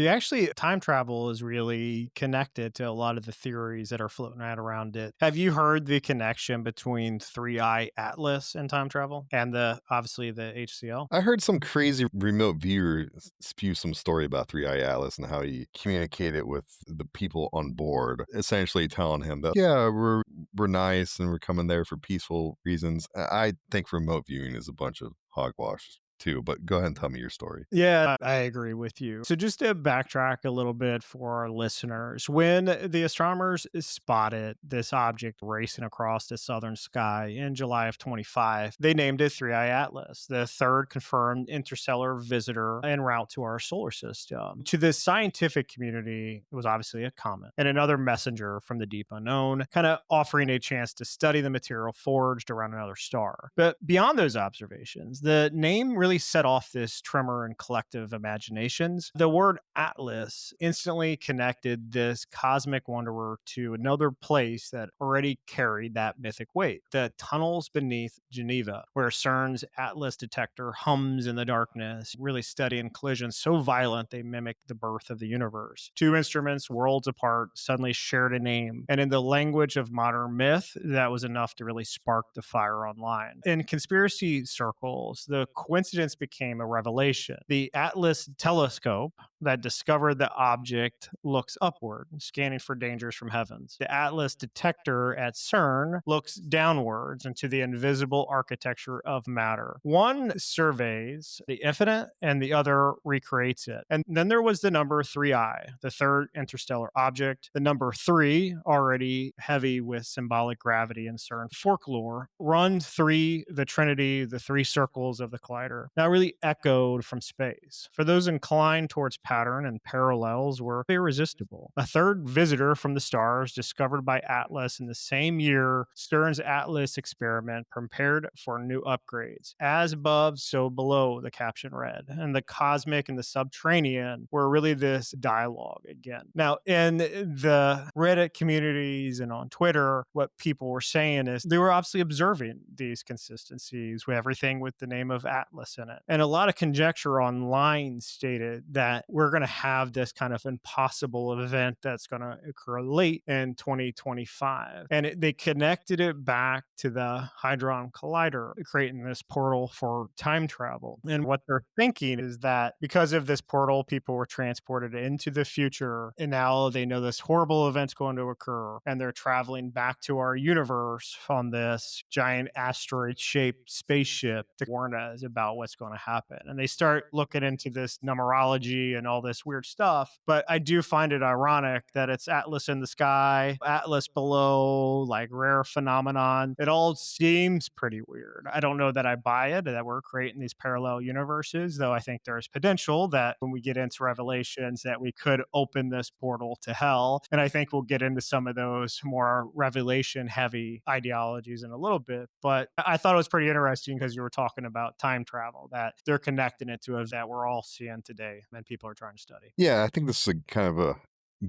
Actually, time travel is really connected to a lot of the theories that are floating around it. Have you heard the connection between 3i Atlas and time travel and obviously the HCL? I heard some crazy remote viewer spew some story about 3i Atlas and how he communicated with the people on board, essentially telling him that, yeah, we're nice and we're coming there for peaceful reasons. I think remote viewing is a bunch of hogwash too, but go ahead and tell me your story. Yeah, I agree with you. So just to backtrack a little bit for our listeners, when the astronomers spotted this object racing across the southern sky in July of 25, they named it 3i Atlas, the third confirmed interstellar visitor en route to our solar system. To the scientific community, it was obviously a comet and another messenger from the deep unknown, kind of offering a chance to study the material forged around another star. But beyond those observations, the name really set off this tremor in collective imaginations. The word Atlas instantly connected this cosmic wanderer to another place that already carried that mythic weight, the tunnels beneath Geneva, where Cern's Atlas detector hums in the darkness, really studying collisions so violent they mimic the birth of the universe. Two instruments, worlds apart, suddenly shared a name, and in the language of modern myth, that was enough to really spark the fire online. In conspiracy circles, the coincidence became a revelation. The Atlas telescope that discovered the object looks upward, scanning for dangers from heavens. The Atlas detector at Cern looks downwards into the invisible architecture of matter. One surveys the infinite and the other recreates it. And then there was the number 3i, the third interstellar object. The number 3, already heavy with symbolic gravity in Cern folklore, run 3, the Trinity, the 3 circles of the collider. Now really echoed from space. For those inclined towards pattern and parallels were irresistible. A third visitor from the stars discovered by Atlas in the same year Cern's Atlas experiment prepared for new upgrades. As above, so below, the caption read. And the cosmic and the subterranean were really this dialogue again. Now, in the Reddit communities and on Twitter, what people were saying is they were obviously observing these consistencies with everything with the name of Atlas in it. And a lot of conjecture online stated that we're going to have this kind of impossible event that's going to occur late in 2025. And they connected it back to the Hadron Collider, creating this portal for time travel. And what they're thinking is that because of this portal, people were transported into the future. And now they know this horrible event's going to occur. And they're traveling back to our universe on this giant asteroid shaped spaceship to warn us about what's going to happen. And they start looking into this numerology and all this weird stuff. But I do find it ironic that it's Atlas in the sky, Atlas below, like rare phenomenon. It all seems pretty weird. I don't know that I buy it, that we're creating these parallel universes, though I think there's potential that when we get into Revelations that we could open this portal to hell. And I think we'll get into some of those more revelation heavy ideologies in a little bit. But I thought it was pretty interesting because you were talking about time travel, that they're connecting it to us that we're all seeing today and people are trying to study. Yeah, I think this is a kind of a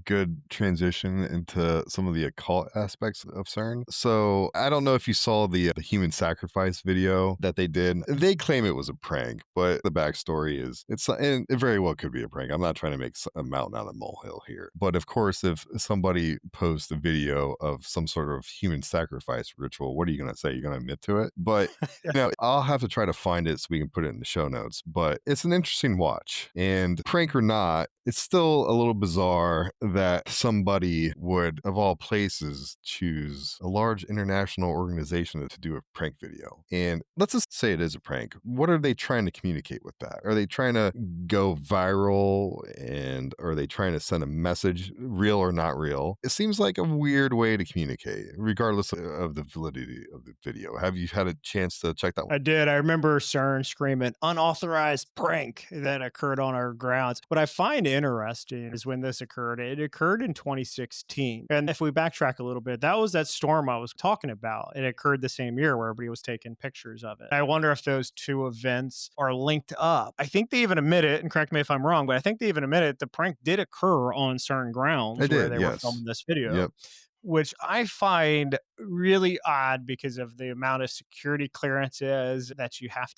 good transition into some of the occult aspects of CERN. So I don't know if you saw the human sacrifice video that they did. They claim it was a prank, but the backstory is and it very well could be a prank. I'm not trying to make a mountain out of a molehill here. But of course, if somebody posts a video of some sort of human sacrifice ritual, what are you going to say? You're going to admit to it? But I'll have to try to find it so we can put it in the show notes. But it's an interesting watch. And prank or not, it's still a little bizarre that somebody would, of all places, choose a large international organization to do a prank video. And let's just say it is a prank. What are they trying to communicate with that? Are they trying to go viral, and are they trying to send a message, real or not real? It seems like a weird way to communicate, regardless of the validity of the video. Have you had a chance to check that one? I did. I remember Cern screaming unauthorized prank that occurred on our grounds. What I find interesting is when this occurred, it occurred in 2016. And if we backtrack a little bit, that was that storm I was talking about. It occurred the same year where everybody was taking pictures of it. I wonder if those two events are linked up. I think they even admit it, and correct me if I'm wrong, but I think they even admit it. The prank did occur on Cern grounds where they were filming this video. Yep. Which I find really odd because of the amount of security clearances that you have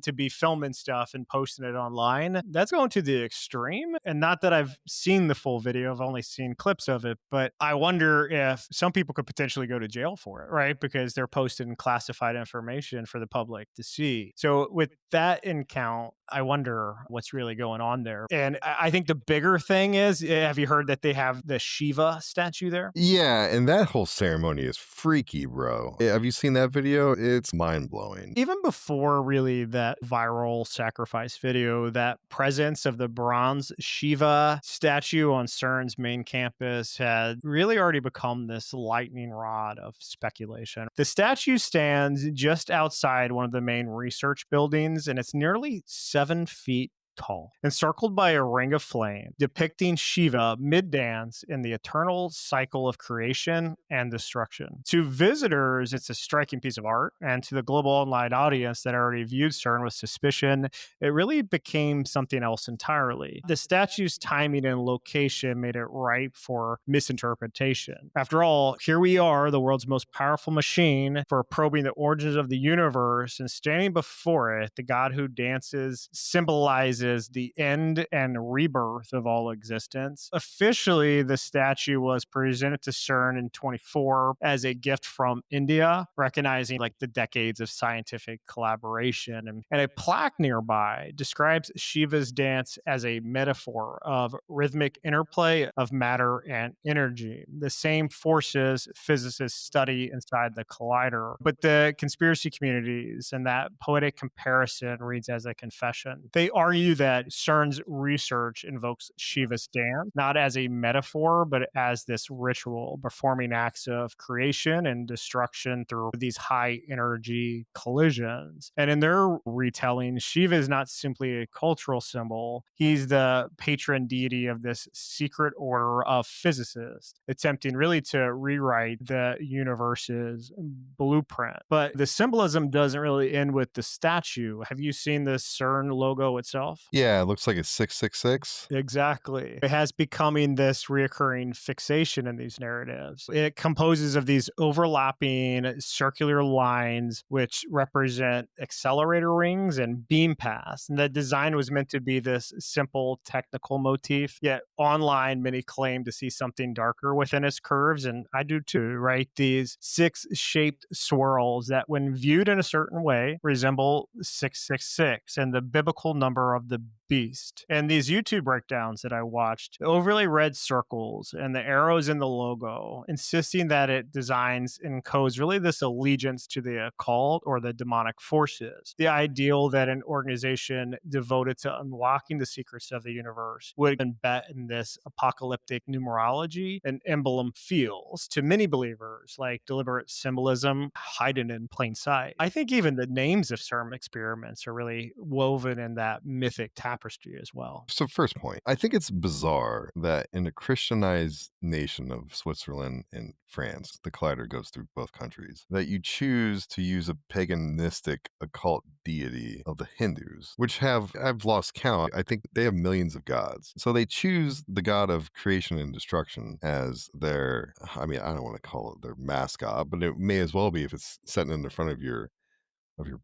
to be filming stuff and posting it online. That's going to the extreme. And not that I've seen the full video, I've only seen clips of it, but I wonder if some people could potentially go to jail for it, right? Because they're posting classified information for the public to see. So with that in count, I wonder what's really going on there. And I think the bigger thing is, have you heard that they have the Shiva statue there? Yeah, and that whole ceremony is freaky, bro. Have you seen that video? It's mind-blowing. Even before really that viral sacrifice video, that presence of the bronze Shiva statue on CERN's main campus had really already become this lightning rod of speculation. The statue stands just outside one of the main research buildings, and it's nearly 7 feet tall, encircled by a ring of flame, depicting Shiva mid-dance in the eternal cycle of creation and destruction. To visitors, it's a striking piece of art, and to the global online audience that already viewed CERN with suspicion, it really became something else entirely. The statue's timing and location made it ripe for misinterpretation. After all, here we are, the world's most powerful machine for probing the origins of the universe, and standing before it, the god who dances symbolizes the end and rebirth of all existence. Officially, the statue was presented to CERN in 24 as a gift from India, recognizing like the decades of scientific collaboration. And a plaque nearby describes Shiva's dance as a metaphor of rhythmic interplay of matter and energy, the same forces physicists study inside the collider. But the conspiracy communities and that poetic comparison reads as a confession. They argue that CERN's research invokes Shiva's dance, not as a metaphor, but as this ritual, performing acts of creation and destruction through these high energy collisions. And in their retelling, Shiva is not simply a cultural symbol. He's the patron deity of this secret order of physicists, attempting really to rewrite the universe's blueprint. But the symbolism doesn't really end with the statue. Have you seen the CERN logo itself? Yeah, it looks like it's 666. Exactly. It has becoming this reoccurring fixation in these narratives. It composes of these overlapping circular lines, which represent accelerator rings and beam paths. And the design was meant to be this simple technical motif, yet online, many claim to see something darker within its curves, and I do too, right? These 6-shaped swirls that, when viewed in a certain way, resemble 666 and the biblical number of the beast. And these YouTube breakdowns that I watched, the overly red circles and the arrows in the logo, insisting that it designs and encodes really this allegiance to the occult or the demonic forces. The ideal that an organization devoted to unlocking the secrets of the universe would embed in this apocalyptic numerology and emblem feels to many believers like deliberate symbolism hidden in plain sight. I think even the names of CERN experiments are really woven in that mythic tapestry. tapestry as well. So, first point, I think it's bizarre that in a Christianized nation of Switzerland and France, the collider goes through both countries, that you choose to use a paganistic occult deity of the Hindus, which I've lost count. I think they have millions of gods. So they choose the god of creation and destruction as their, I mean, I don't want to call it their mascot, but it may as well be if it's sitting in the front of your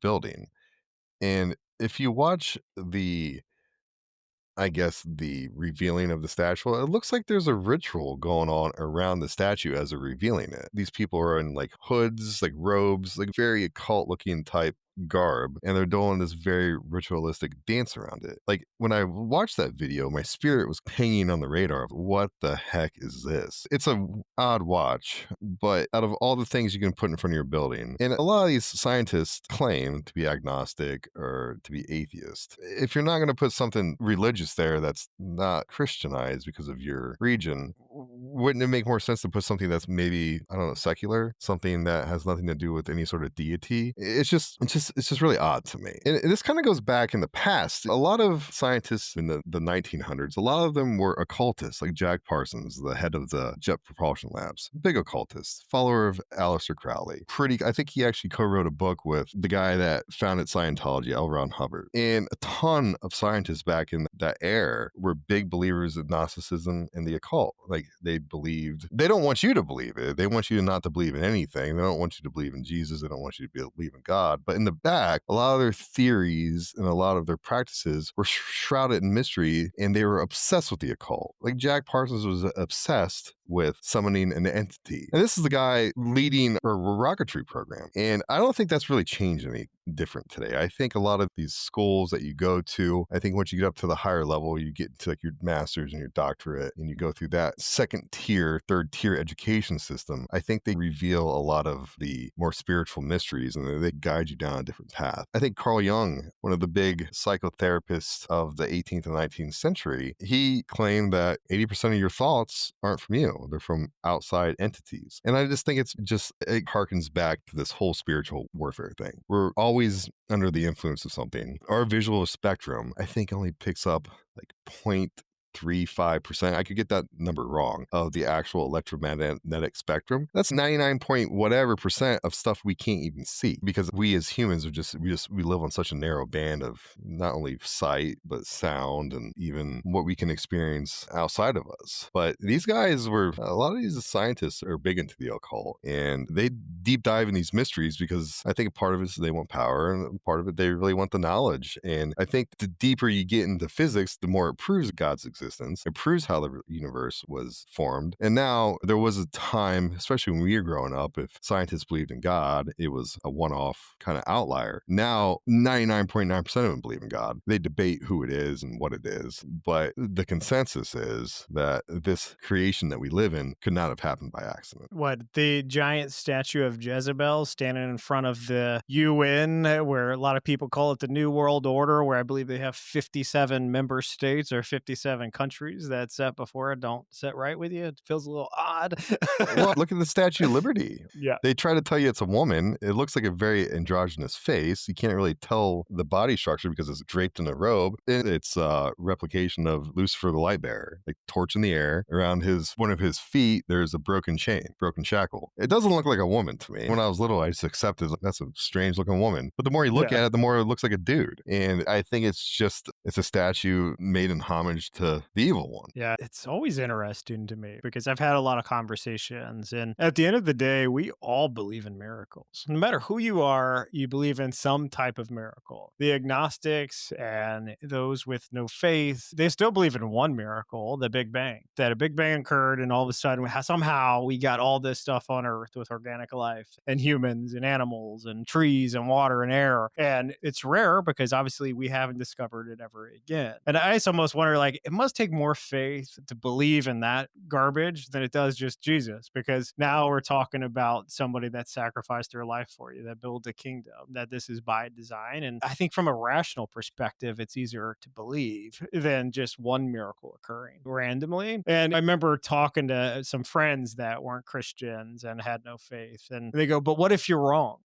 building. And if you watch the revealing of the statue, it looks like there's a ritual going on around the statue as they're revealing it. These people are in like hoods, like robes, like very occult looking type garb, and they're doing this very ritualistic dance around it. Like when I watched that video, my spirit was pinging on the radar of what the heck is this? It's a odd watch, but out of all the things you can put in front of your building, and a lot of these scientists claim to be agnostic or to be atheist. If you're not going to put something religious there that's not Christianized because of your region, wouldn't it make more sense to put something that's maybe, I don't know, secular, something that has nothing to do with any sort of deity? It's just really odd to me. And this kind of goes back in the past. A lot of scientists in the 1900s, a lot of them were occultists, like Jack Parsons, the head of the Jet Propulsion Labs, big occultist, follower of Aleister Crowley. I think he actually co-wrote a book with the guy that founded Scientology, L. Ron Hubbard. And a ton of scientists back in that era were big believers of Gnosticism and the occult. Like they don't want you to believe it. They want you not to believe in anything. They don't want you to believe in Jesus. They don't want you to believe in God. But in the back, a lot of their theories and a lot of their practices were shrouded in mystery, and they were obsessed with the occult. Like Jack Parsons was obsessed with summoning an entity. And this is the guy leading a rocketry program. And I don't think that's really changed any different today. I think a lot of these schools that you go to, I think once you get up to the higher level, you get to like your master's and your doctorate, and you go through that second tier, third tier education system. I think they reveal a lot of the more spiritual mysteries, and they guide you down a different path. I think Carl Jung, one of the big psychotherapists of the 18th and 19th century, he claimed that 80% of your thoughts aren't from you. They're from outside entities. And I just think it harkens back to this whole spiritual warfare thing. We're always under the influence of something. Our visual spectrum, I think, only picks up like 0.35%. I could get that number wrong, of the actual electromagnetic spectrum. That's 99 point whatever percent of stuff we can't even see, because we as humans we live on such a narrow band of not only sight but sound and even what we can experience outside of us. But these guys a lot of these scientists are big into the occult, and they deep dive in these mysteries because I think part of it is they want power, and part of it they really want the knowledge. And I think the deeper you get into physics, the more it proves God's existence. It proves how the universe was formed. And now there was a time, especially when we were growing up, if scientists believed in God, it was a one-off kind of outlier. Now, 99.9% of them believe in God. They debate who it is and what it is. But the consensus is that this creation that we live in could not have happened by accident. What, the giant statue of Jezebel standing in front of the UN, where a lot of people call it the New World Order, where I believe they have 57 member states or 57 countries that set before it don't set right with you. It feels a little odd. Well, look at the Statue of Liberty. Yeah. They try to tell you it's a woman. It looks like a very androgynous face. You can't really tell the body structure because it's draped in a robe. It's a replication of Lucifer the Light Bearer, like torch in the air. Around one of his feet, there's a broken shackle. It doesn't look like a woman to me. When I was little, I just accepted that's a strange looking woman. But the more you look at it, the more it looks like a dude. And I think it's a statue made in homage to the evil one. Yeah, it's always interesting to me because I've had a lot of conversations, and at the end of the day, we all believe in miracles. No matter who you are, you believe in some type of miracle. The agnostics and those with no faith, they still believe in one miracle, the Big Bang. That a Big Bang occurred, and all of a sudden, somehow we got all this stuff on Earth with organic life and humans and animals and trees and water and air. And it's rare because obviously we haven't discovered it ever again. And I almost wonder, like, it must take more faith to believe in that garbage than it does just Jesus, because now we're talking about somebody that sacrificed their life for you, that built a kingdom, that this is by design. And I think from a rational perspective, it's easier to believe than just one miracle occurring randomly. And I remember talking to some friends that weren't Christians and had no faith, and they go, but what if you're wrong?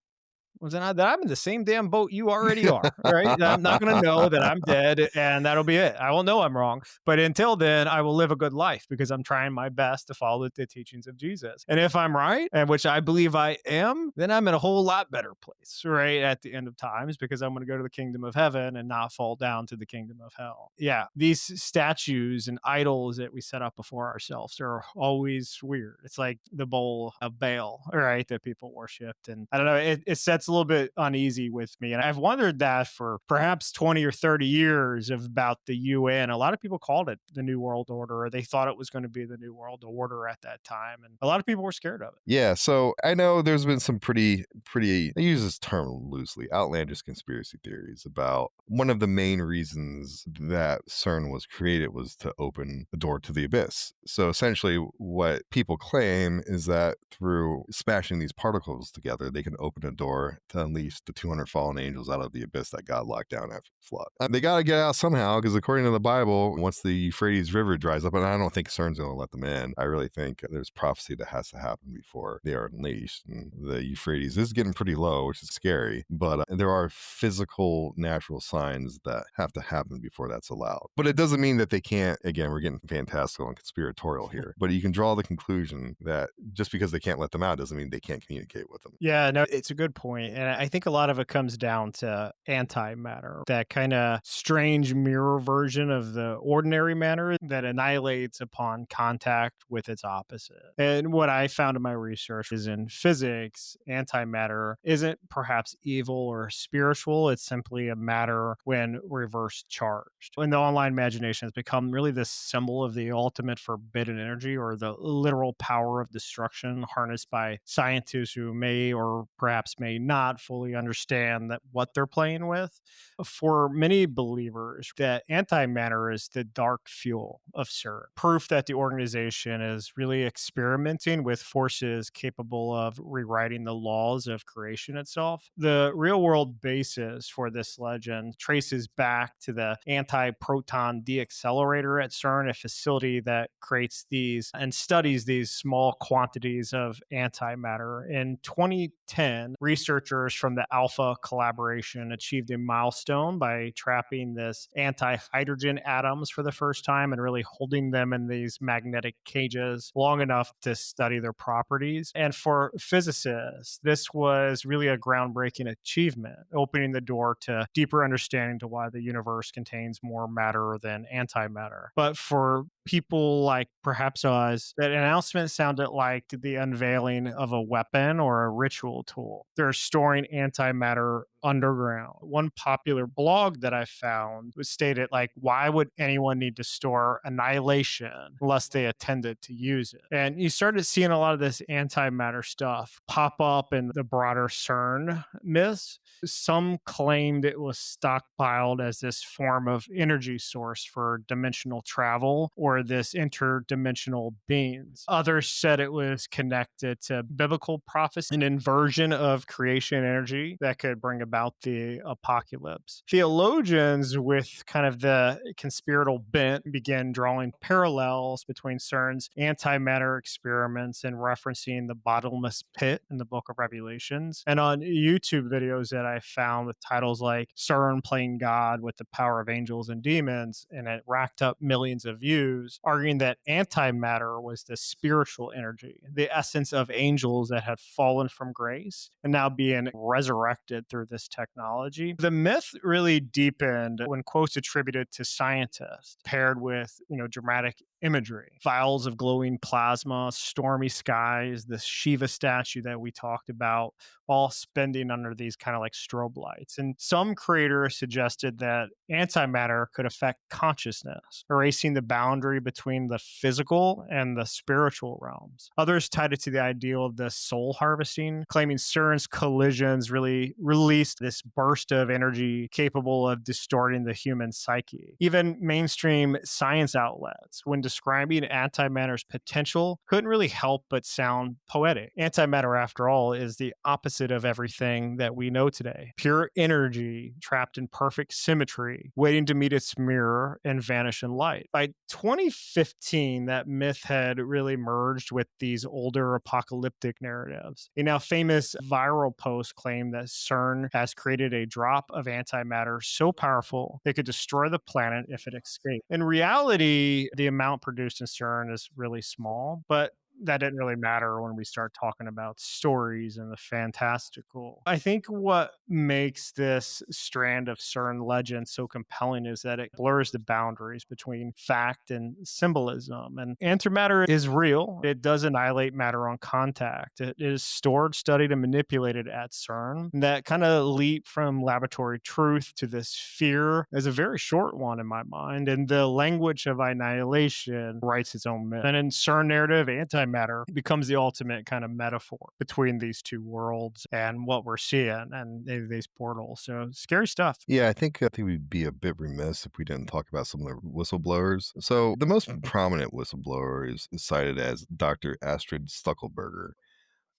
Well, then I'm in the same damn boat you already are, right? I'm not going to know that I'm dead, and that'll be it. I will know I'm wrong. But until then, I will live a good life because I'm trying my best to follow the teachings of Jesus. And if I'm right, and which I believe I am, then I'm in a whole lot better place, right? At the end of times, because I'm going to go to the kingdom of heaven and not fall down to the kingdom of hell. Yeah, these statues and idols that we set up before ourselves are always weird. It's like the bowl of Baal, right? That people worshipped. And I don't know, it sets a little bit uneasy with me. And I've wondered that for perhaps 20 or 30 years about the UN. A lot of people called it the New World Order, or they thought it was going to be the New World Order at that time. And a lot of people were scared of it. Yeah, so I know there's been some pretty, I use this term loosely, outlandish conspiracy theories about one of the main reasons that CERN was created was to open the door to the abyss. So essentially, what people claim is that through smashing these particles together, they can open a door to unleash the 200 fallen angels out of the abyss that God locked down after the flood. They got to get out somehow, because according to the Bible, once the Euphrates River dries up, and I don't think CERN's going to let them in, I really think there's prophecy that has to happen before they are unleashed. And the Euphrates is getting pretty low, which is scary, but there are physical, natural signs that have to happen before that's allowed. But it doesn't mean that they can't, again, we're getting fantastical and conspiratorial here, but you can draw the conclusion that just because they can't let them out doesn't mean they can't communicate with them. Yeah, no, it's a good point. And I think a lot of it comes down to antimatter, that kind of strange mirror version of the ordinary matter that annihilates upon contact with its opposite. And what I found in my research is in physics, antimatter isn't perhaps evil or spiritual. It's simply a matter when reverse charged. And the online imagination has become really this symbol of the ultimate forbidden energy, or the literal power of destruction harnessed by scientists who may or perhaps may not fully understand that what they're playing with. For many believers, that antimatter is the dark fuel of CERN, proof that the organization is really experimenting with forces capable of rewriting the laws of creation itself. The real world basis for this legend traces back to the anti-proton deaccelerator at CERN, a facility that creates these and studies these small quantities of antimatter. In 2010, researchers from the Alpha collaboration achieved a milestone by trapping this anti-hydrogen atoms for the first time and really holding them in these magnetic cages long enough to study their properties. And for physicists, this was really a groundbreaking achievement, opening the door to deeper understanding to why the universe contains more matter than antimatter. But for people like perhaps us, that announcement sounded like the unveiling of a weapon or a ritual tool. They're storing antimatter underground. One popular blog that I found was stated like, why would anyone need to store annihilation unless they intended to use it? And you started seeing a lot of this antimatter stuff pop up in the broader CERN myths. Some claimed it was stockpiled as this form of energy source for dimensional travel or this interdimensional beings. Others said it was connected to biblical prophecy, an inversion of creation energy that could bring about the apocalypse. Theologians with kind of the conspiratorial bent began drawing parallels between CERN's antimatter experiments and referencing the bottomless pit in the book of Revelations. And on YouTube videos that I found with titles like CERN Playing God with the Power of Angels and Demons, and it racked up millions of views, arguing that antimatter was the spiritual energy, the essence of angels that had fallen from grace and now being resurrected through this technology. The myth really deepened when quotes attributed to scientists paired with, dramatic imagery, vials of glowing plasma, stormy skies, the Shiva statue that we talked about, all spinning under these kind of like strobe lights. And some creators suggested that antimatter could affect consciousness, erasing the boundary between the physical and the spiritual realms. Others tied it to the ideal of the soul harvesting, claiming CERN's collisions really released this burst of energy capable of distorting the human psyche. Even mainstream science outlets, when describing antimatter's potential couldn't really help but sound poetic. Antimatter, after all, is the opposite of everything that we know today. Pure energy trapped in perfect symmetry, waiting to meet its mirror and vanish in light. By 2015, that myth had really merged with these older apocalyptic narratives. A now famous viral post claimed that Cern has created a drop of antimatter so powerful it could destroy the planet if it escaped. In reality, the amount produced in Cern is really small, but that didn't really matter when we start talking about stories and the fantastical. I think what makes this strand of Cern legend so compelling is that it blurs the boundaries between fact and symbolism. And antimatter is real. It does annihilate matter on contact. It is stored, studied, and manipulated at Cern. That kind of leap from laboratory truth to this fear is a very short one in my mind. And the language of annihilation writes its own myth. And in Cern narrative, antimatter becomes the ultimate kind of metaphor between these two worlds and what we're seeing and these portals. So scary stuff. Yeah, I think we'd be a bit remiss if we didn't talk about some of the whistleblowers. So the most prominent whistleblower is cited as Dr. Astrid Stuckelberger.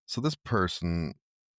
So this person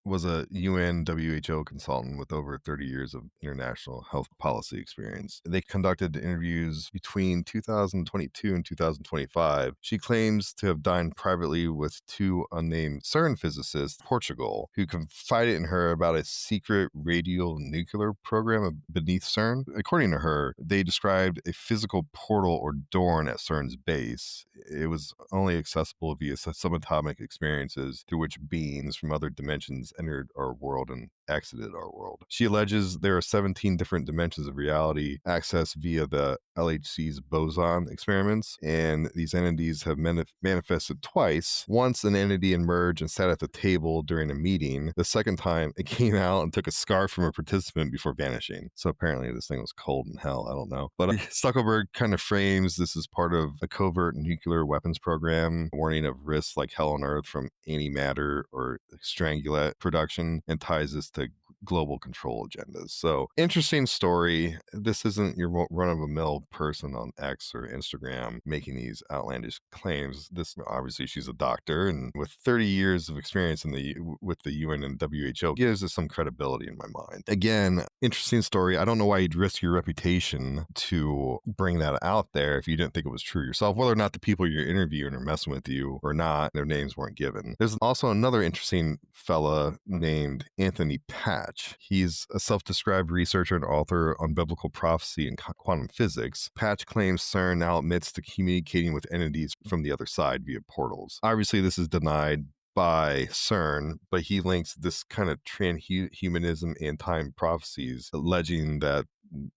was a UN WHO consultant with over 30 years of international health policy experience. They conducted interviews between 2022 and 2025. She claims to have dined privately with two unnamed CERN physicists, Portugal, who confided in her about a secret radionuclear program beneath CERN. According to her, they described a physical portal or door at CERN's base. It was only accessible via subatomic experiences through which beings from other dimensions entered our world and exited our world. She alleges there are 17 different dimensions of reality accessed via the LHC's boson experiments, and these entities have manifested twice. Once an entity emerged and sat at the table during a meeting. The second time, it came out and took a scarf from a participant before vanishing. So apparently this thing was cold in hell. I don't know. But Stuckelberg kind of frames this as part of a covert nuclear weapons program, warning of risks like hell on earth from antimatter or strangulate production, and ties this to global control agendas. So interesting story. This isn't your run-of-the-mill person on X or Instagram making these outlandish claims. This, obviously, she's a doctor, and with 30 years of experience with the UN and WHO, gives us some credibility in my mind. Again, interesting story. I don't know why you'd risk your reputation to bring that out there if you didn't think it was true yourself, whether or not the people you're interviewing are messing with you or not. Their names weren't given. There's also another interesting fella named Anthony Patch. He's a self-described researcher and author on biblical prophecy and quantum physics. Patch claims CERN now admits to communicating with entities from the other side via portals. Obviously, this is denied by CERN, but he links this kind of transhumanism and time prophecies, alleging that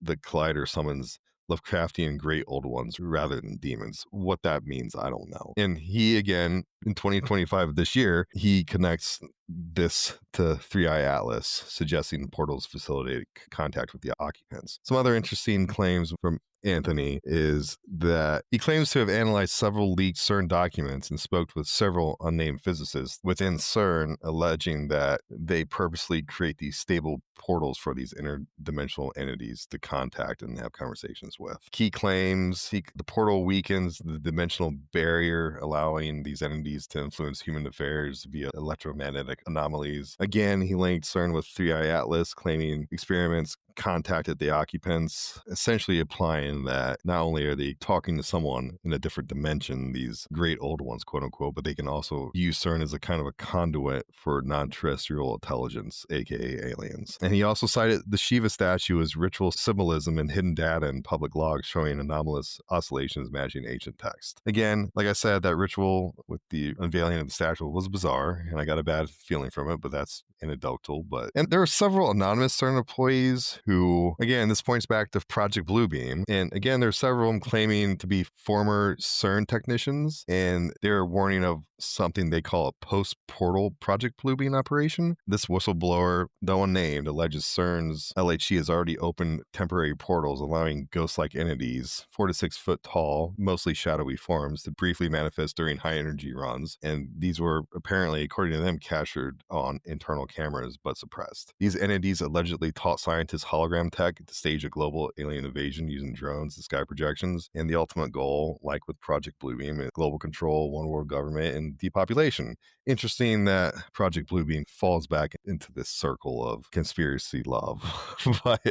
the collider summons Lovecraftian great old ones rather than demons. What that means, I don't know. And he, again, in 2025 of this year, he connects this to 3i Atlas, suggesting portals facilitate contact with the occupants. Some other interesting claims from Anthony is that he claims to have analyzed several leaked CERN documents and spoke with several unnamed physicists within CERN, alleging that they purposely create these stable portals for these interdimensional entities to contact and have conversations with. He claims the portal weakens the dimensional barrier, allowing these entities to influence human affairs via electromagnetic anomalies. Again, he linked CERN with 3i Atlas, claiming experiments contacted the occupants, essentially implying that not only are they talking to someone in a different dimension, these great old ones, quote unquote, but they can also use CERN as a kind of a conduit for non-terrestrial intelligence, aka aliens. And he also cited the Shiva statue as ritual symbolism and hidden data in public logs showing anomalous oscillations matching ancient text. Again, like I said, that ritual with the unveiling of the statue was bizarre, and I got a bad feeling from it, but that's anecdotal. And there are several anonymous CERN employees who, again, this points back to Project Bluebeam. And again, there are several of them claiming to be former CERN technicians, and they're warning of something they call a post-portal Project Bluebeam operation. This whistleblower, though unnamed, alleges CERN's LHC has already opened temporary portals, allowing ghost-like entities, 4 to 6 foot tall, mostly shadowy forms, to briefly manifest during high-energy runs. And these were apparently, according to them, captured captured on internal cameras but suppressed. These entities allegedly taught scientists hologram tech to stage a global alien invasion using drones and sky projections, and the ultimate goal, like with Project Bluebeam, is global control, one world government, and depopulation. Interesting that Project Bluebeam falls back into this circle of conspiracy love. But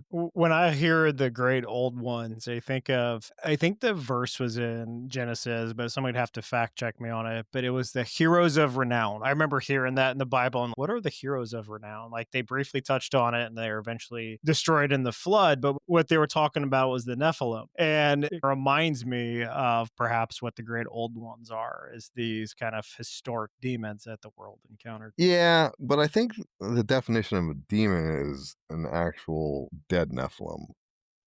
When I hear the great old ones, I think the verse was in Genesis, but somebody'd have to fact check me on it. But it was the heroes of renown. I remember hearing that in the Bible. And what are the heroes of renown? Like they briefly touched on it and they were eventually destroyed in the flood. But what they were talking about was the Nephilim. And it reminds me of perhaps what the great old ones are, is these kind of historic demons that the world encountered. yeah, but I think the definition of a demon is an actual dead Nephilim.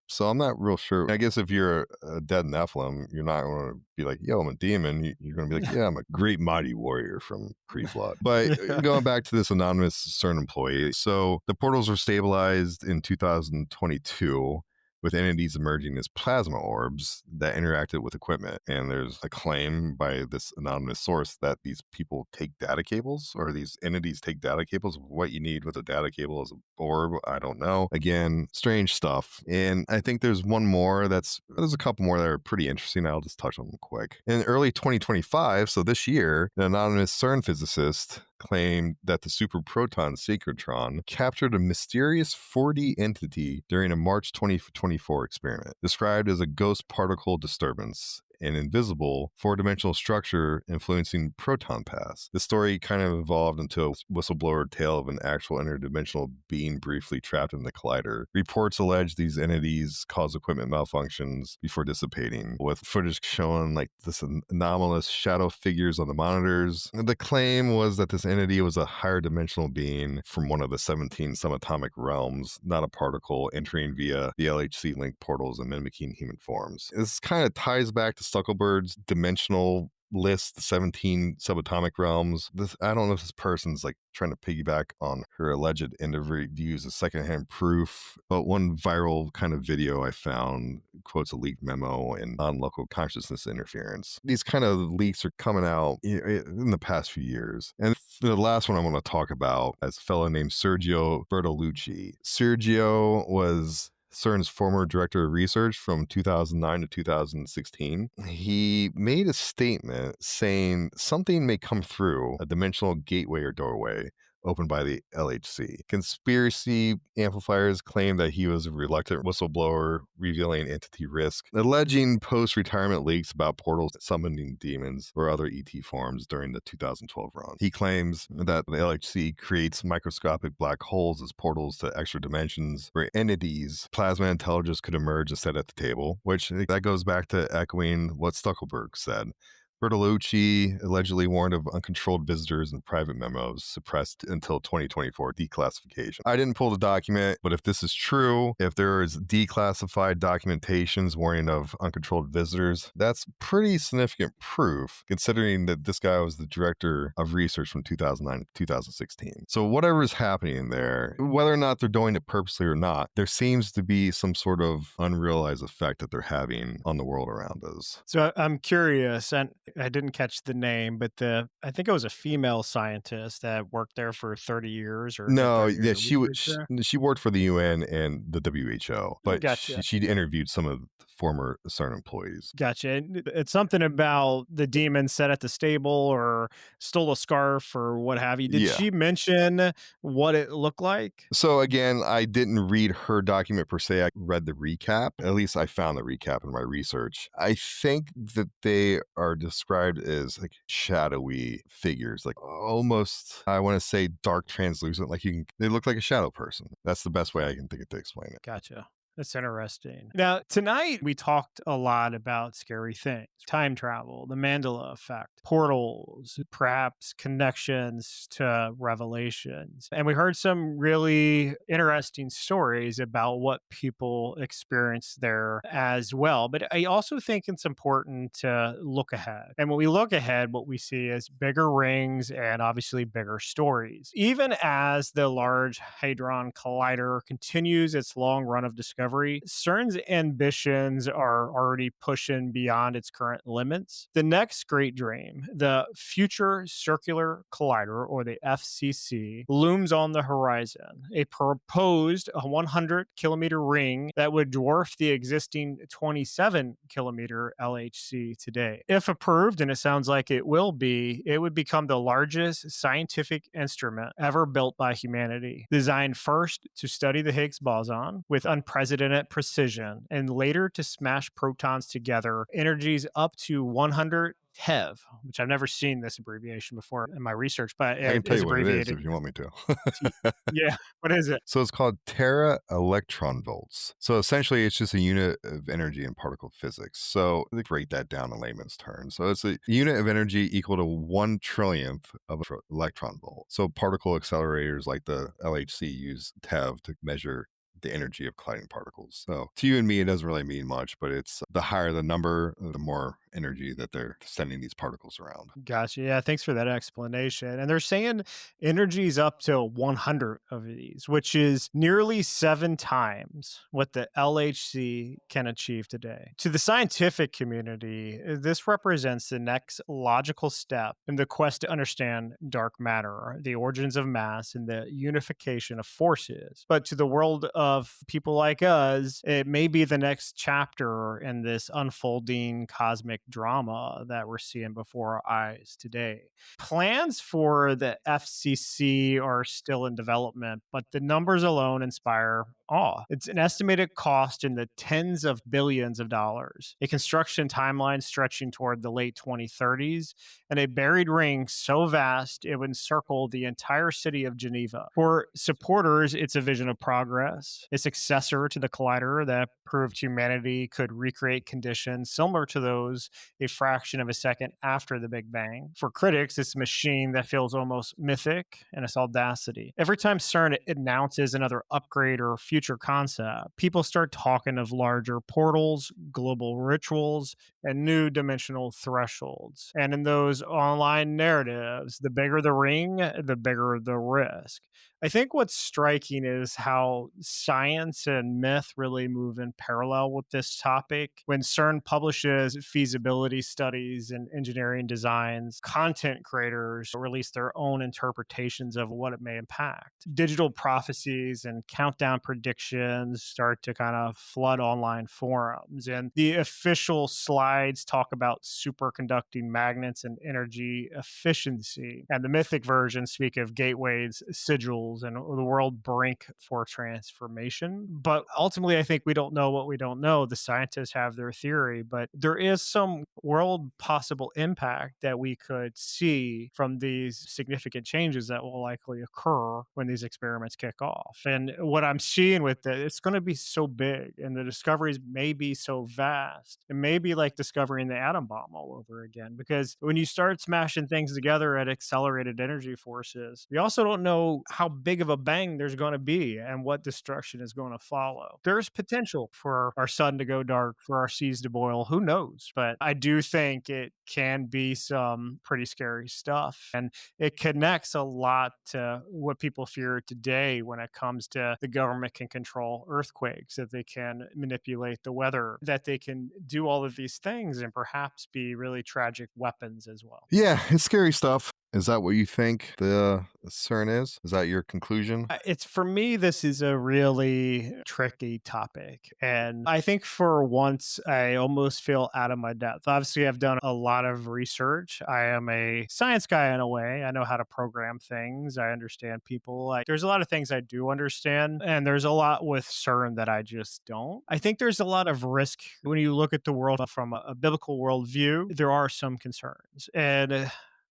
So I'm not real sure. I guess if you're a dead Nephilim, you're not going to be like, yo, I'm a demon. You're going to be like, yeah, I'm a great mighty warrior from pre-flood. But going back to this anonymous Cern employee, so the portals were stabilized in 2022 with entities emerging as plasma orbs that interacted with equipment. And there's a claim by this anonymous source that these people take data cables, or these entities take data cables. What you need with a data cable is an orb. I don't know. Again, strange stuff. And I think there's there's a couple more that are pretty interesting. I'll just touch on them quick. In early 2025, so this year, an anonymous CERN physicist claimed that the superproton synchrotron captured a mysterious 4D entity during a March 2024 experiment, described as a ghost particle disturbance, an invisible four-dimensional structure influencing proton paths. The story kind of evolved into a whistleblower tale of an actual interdimensional being briefly trapped in the collider. Reports allege these entities cause equipment malfunctions before dissipating, with footage showing like this anomalous shadow figures on the monitors. The claim was that this entity was a higher dimensional being from one of the 17 subatomic realms, not a particle, entering via the LHC link portals and mimicking human forms. This kind of ties back to Stuckelberg's dimensional list, the 17 subatomic realms. I don't know if this person's like trying to piggyback on her alleged interviews as secondhand proof, but one viral kind of video I found quotes a leaked memo and non-local consciousness interference. These kind of leaks are coming out in the past few years. And the last one I want to talk about is a fellow named Sergio Bertolucci. Sergio was CERN's former director of research from 2009 to 2016. He made a statement saying something may come through a dimensional gateway or doorway opened by the LHC. Conspiracy amplifiers claim that he was a reluctant whistleblower revealing entity risk, alleging post-retirement leaks about portals summoning demons or other ET forms during the 2012 run. He claims that the LHC creates microscopic black holes as portals to extra dimensions where entities, plasma intelligence could emerge and sit at the table, which that goes back to echoing what Stuckelberg said. Bertolucci allegedly warned of uncontrolled visitors and private memos suppressed until 2024 declassification. I didn't pull the document, but if this is true, if there is declassified documentations warning of uncontrolled visitors, that's pretty significant proof, considering that this guy was the director of research from 2009 to 2016. So whatever is happening there, whether or not they're doing it purposely or not, there seems to be some sort of unrealized effect that they're having on the world around us. So I'm curious, and I didn't catch the name, but I think it was a female scientist that worked there for 30 years. Or No, 30 years yeah, of she research there? she worked for the UN and the WHO, but Gotcha. she interviewed some of the former CERN employees. Gotcha. And it's something about the demon set at the stable or stole a scarf or what have you. Did Yeah. she mention what it looked like? So again, I didn't read her document per se. I read the recap. At least I found the recap in my research. I think that they are described as like shadowy figures, like almost, I want to say dark translucent, like they look like a shadow person. That's the best way I can think of to explain it. Gotcha. That's interesting. Now, tonight we talked a lot about scary things, time travel, the Mandela Effect, portals, perhaps connections to revelations. And we heard some really interesting stories about what people experienced there as well. But I also think it's important to look ahead. And when we look ahead, what we see is bigger rings and obviously bigger stories. Even as the Large Hadron Collider continues its long run of discovery, discovery, CERN's ambitions are already pushing beyond its current limits. The next great dream, the Future Circular Collider, or the FCC, looms on the horizon. A proposed 100-kilometer ring that would dwarf the existing 27-kilometer LHC today. If approved, and it sounds like it will be, it would become the largest scientific instrument ever built by humanity, designed first to study the Higgs boson with unprecedented precision, and later to smash protons together, energies up to 100 TeV, which I've never seen this abbreviation before in my research, but I can it tell is you what it is abbreviated. if you want me to. Yeah, what is it? So it's called tera electron volts. So essentially, it's just a unit of energy in particle physics. So they break that down in layman's terms. So it's a unit of energy equal to 1/trillionth of an electron volt. So particle accelerators like the LHC use TeV to measure the energy of colliding particles. So to you and me, it doesn't really mean much, but it's the higher the number, the more energy that they're sending these particles around. Gotcha. Yeah, thanks for that explanation. And they're saying energy's up to 100 of these, which is nearly 7 times what the LHC can achieve today. To the scientific community, this represents the next logical step in the quest to understand dark matter, the origins of mass, and the unification of forces. But to the world of people like us, it may be the next chapter in this unfolding cosmic drama that we're seeing before our eyes today. Plans for the FCC are still in development, but the numbers alone inspire awe. It's an estimated cost in the tens of billions of dollars, a construction timeline stretching toward the late 2030s, and a buried ring so vast it would encircle the entire city of Geneva. For supporters, it's a vision of progress, a successor to the collider that proved humanity could recreate conditions similar to those a fraction of a second after the Big Bang. For critics, it's a machine that feels almost mythic in its audacity. Every time CERN announces another upgrade or future concept, people start talking of larger portals, global rituals, and new dimensional thresholds. And in those online narratives, the bigger the ring, the bigger the risk. I think what's striking is how science and myth really move in parallel with this topic. When CERN publishes feasibility studies and engineering designs, content creators release their own interpretations of what it may impact. Digital prophecies and countdown predictions start to kind of flood online forums, and the official slides talk about superconducting magnets and energy efficiency. And the mythic versions speak of gateways, sigils, and the world brink for transformation. But ultimately, I think we don't know what we don't know. The scientists have their theory, but there is some world possible impact that we could see from these significant changes that will likely occur when these experiments kick off. And what I'm seeing with it, it's going to be so big, and the discoveries may be so vast. It may be like discovering the atom bomb all over again, because when you start smashing things together at accelerated energy forces, we also don't know how big of a bang there's going to be and what destruction is going to follow. There's potential for our sun to go dark, for our seas to boil. Who knows? But I do think it can be some pretty scary stuff. And it connects a lot to what people fear today when it comes to the government can control earthquakes, that they can manipulate the weather, that they can do all of these things and perhaps be really tragic weapons as well. Yeah, it's scary stuff. Is that what you think the CERN is? Is that your conclusion? It's for me, this is a really tricky topic. And I think for once, I almost feel out of my depth. Obviously, I've done a lot of research. I am a science guy in a way. I know how to program things. I understand people. There's a lot of things I do understand. And there's a lot with CERN that I just don't. I think there's a lot of risk when you look at the world from a biblical worldview. There are some concerns. And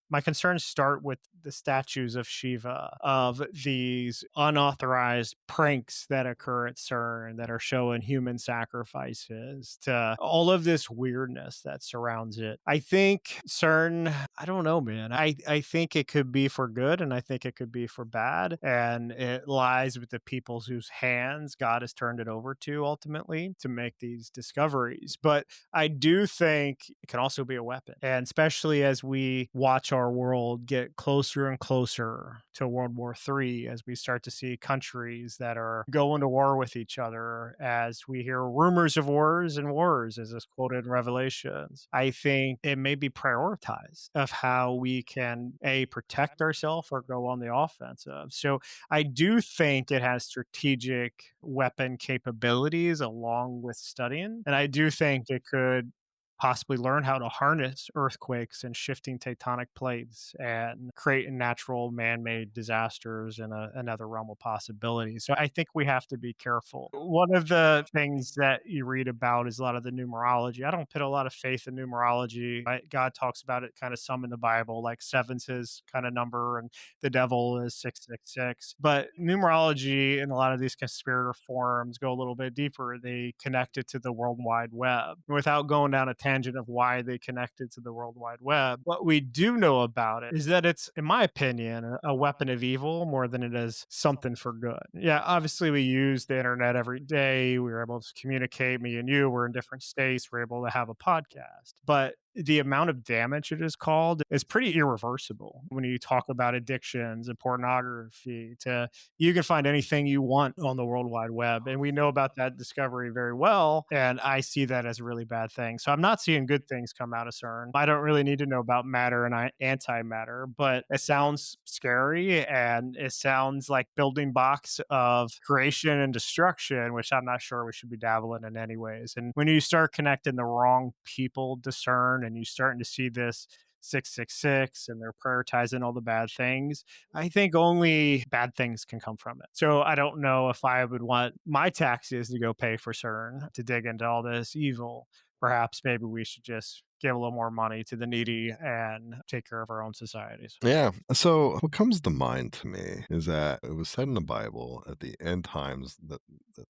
my concerns start with the statues of Shiva, of these unauthorized pranks that occur at CERN that are showing human sacrifices, to all of this weirdness that surrounds it. I think CERN, I don't know, man. I think it could be for good, and I think it could be for bad. And it lies with the people whose hands God has turned it over to ultimately to make these discoveries. But I do think it can also be a weapon. And especially as we watch our world get closer and closer to World War III as we start to see countries that are going to war with each other, as we hear rumors of wars and wars, as is quoted in Revelations. I think it may be prioritized of how we can, A, protect ourselves or go on the offensive. So I do think it has strategic weapon capabilities along with studying. And I do think it could possibly learn how to harness earthquakes and shifting tectonic plates and create natural man-made disasters in another realm of possibility. So I think we have to be careful. One of the things that you read about is a lot of the numerology. I don't put a lot of faith in numerology. God talks about it kind of some in the Bible, like seven's his kind of number and the devil is 666. But numerology and a lot of these conspirator forums go a little bit deeper. They connect it to the World Wide Web. Without going down a tangent of why they connected to the World Wide Web, what we do know about it is that it's, in my opinion, a weapon of evil more than it is something for good. Yeah, obviously we use the internet every day. We're able to communicate. Me and you, we're in different states. We're able to have a podcast. But the amount of damage it is called is pretty irreversible. When you talk about addictions and pornography, to you can find anything you want on the World Wide Web. And we know about that discovery very well. And I see that as a really bad thing. So I'm not seeing good things come out of CERN. I don't really need to know about matter and antimatter, but it sounds scary and it sounds like building blocks of creation and destruction, which I'm not sure we should be dabbling in anyways. And when you start connecting the wrong people to CERN and you're starting to see this 666 and they're prioritizing all the bad things, I think only bad things can come from it. So I don't know if I would want my taxes to go pay for CERN to dig into all this evil. Perhaps maybe we should just give a little more money to the needy and take care of our own societies. Yeah. So what comes to mind to me is that it was said in the Bible at the end times that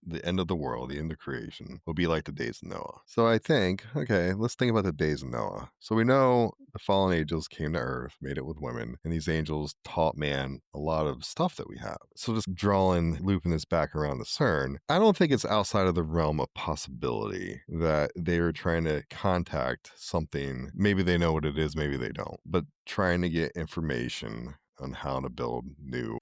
the end of the world, the end of creation, will be like the days of Noah. So I think, okay, let's think about the days of Noah. So we know the fallen angels came to earth, made it with women, and these angels taught man a lot of stuff that we have. So just looping this back around to CERN, I don't think it's outside of the realm of possibility that they are trying to contact something. Maybe they know what it is, maybe they don't, but trying to get information on how to build new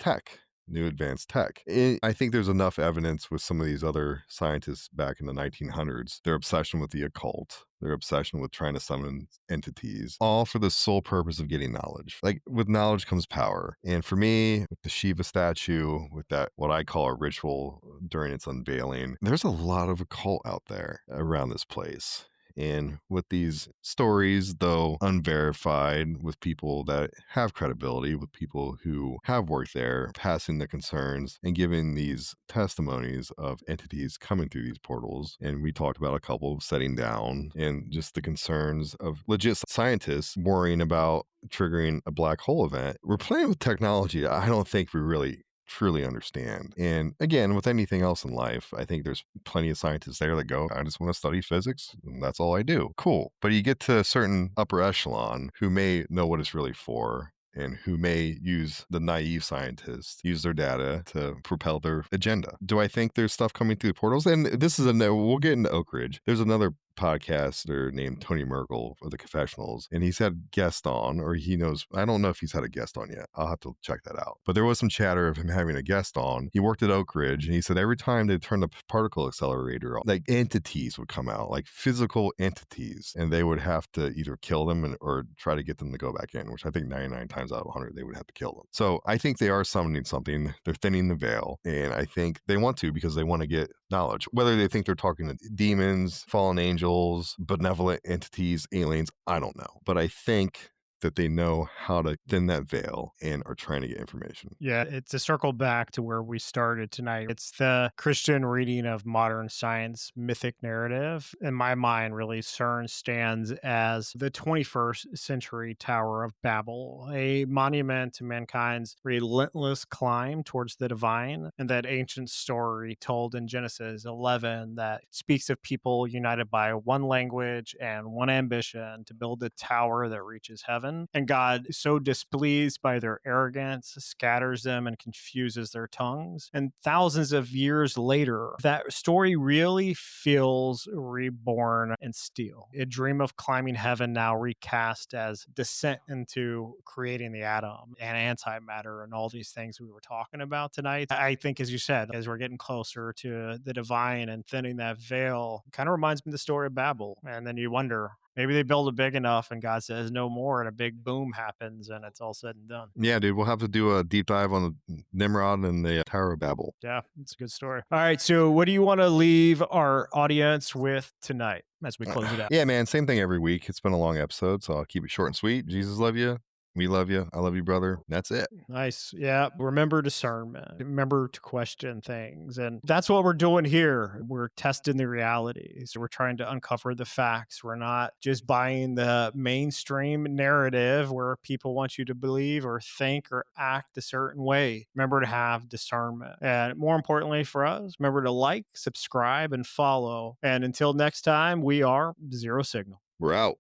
advanced tech. I think there's enough evidence with some of these other scientists back in the 1900s, their obsession with the occult, their obsession with trying to summon entities, all for the sole purpose of getting knowledge. Like, with knowledge comes power. And for me, with the Shiva statue, with that, what I call a ritual during its unveiling, there's a lot of occult out there around this place. And with these stories, though unverified, with people that have credibility, with people who have worked there, passing the concerns and giving these testimonies of entities coming through these portals. And we talked about a couple setting down and just the concerns of legit scientists worrying about triggering a black hole event. We're playing with technology I don't think we really truly understand. And again, with anything else in life, I think there's plenty of scientists there that go, I just want to study physics, and that's all I do. Cool. But you get to a certain upper echelon who may know what it's really for, and who may use the naive scientists, use their data to propel their agenda. Do I think there's stuff coming through the portals? And this is we'll get into Oak Ridge. There's another podcaster named Tony Merkel of the Confessionals, and he's had guests on, or he knows, I don't know if he's had a guest on yet. I'll have to check that out. But there was some chatter of him having a guest on. He worked at Oak Ridge, and he said every time they turned the particle accelerator on, like entities would come out, like physical entities, and they would have to either kill them or try to get them to go back in, which I think 99 times out of 100, they would have to kill them. So I think they are summoning something. They're thinning the veil, and I think they want to because they want to get knowledge. Whether they think they're talking to demons, fallen angels, benevolent entities, aliens, I don't know. But I think that they know how to thin that veil and are trying to get information. Yeah, it's a circle back to where we started tonight. It's the Christian reading of modern science mythic narrative. In my mind, really, CERN stands as the 21st century Tower of Babel, a monument to mankind's relentless climb towards the divine, and that ancient story told in Genesis 11 that speaks of people united by one language and one ambition to build a tower that reaches heaven. heaven, and God, so displeased by their arrogance, scatters them and confuses their tongues. And thousands of years later, that story really feels reborn in steel. A dream of climbing heaven now recast as descent into creating the atom and antimatter and all these things we were talking about tonight. I think, as you said, as we're getting closer to the divine and thinning that veil, kind of reminds me of the story of Babel. And then you wonder, maybe they build it big enough and God says no more, and a big boom happens and it's all said and done. Yeah, dude, we'll have to do a deep dive on the Nimrod and the Tower of Babel. Yeah, it's a good story. All right, so what do you want to leave our audience with tonight as we close it out? Yeah, man, same thing every week. It's been a long episode, so I'll keep it short and sweet. Jesus love you. We love you. I love you, brother. That's it. Nice. Yeah. Remember discernment. Remember to question things. And that's what we're doing here. We're testing the reality. So we're trying to uncover the facts. We're not just buying the mainstream narrative where people want you to believe or think or act a certain way. Remember to have discernment. And more importantly for us, remember to like, subscribe, and follow. And until next time, we are Zero Signal. We're out.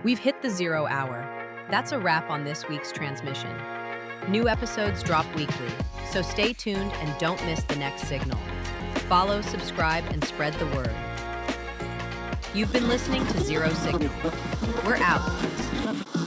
We've hit the 0 hour. That's a wrap on this week's transmission. New episodes drop weekly, so stay tuned and don't miss the next signal. Follow, subscribe, and spread the word. You've been listening to Zero Signal. We're out.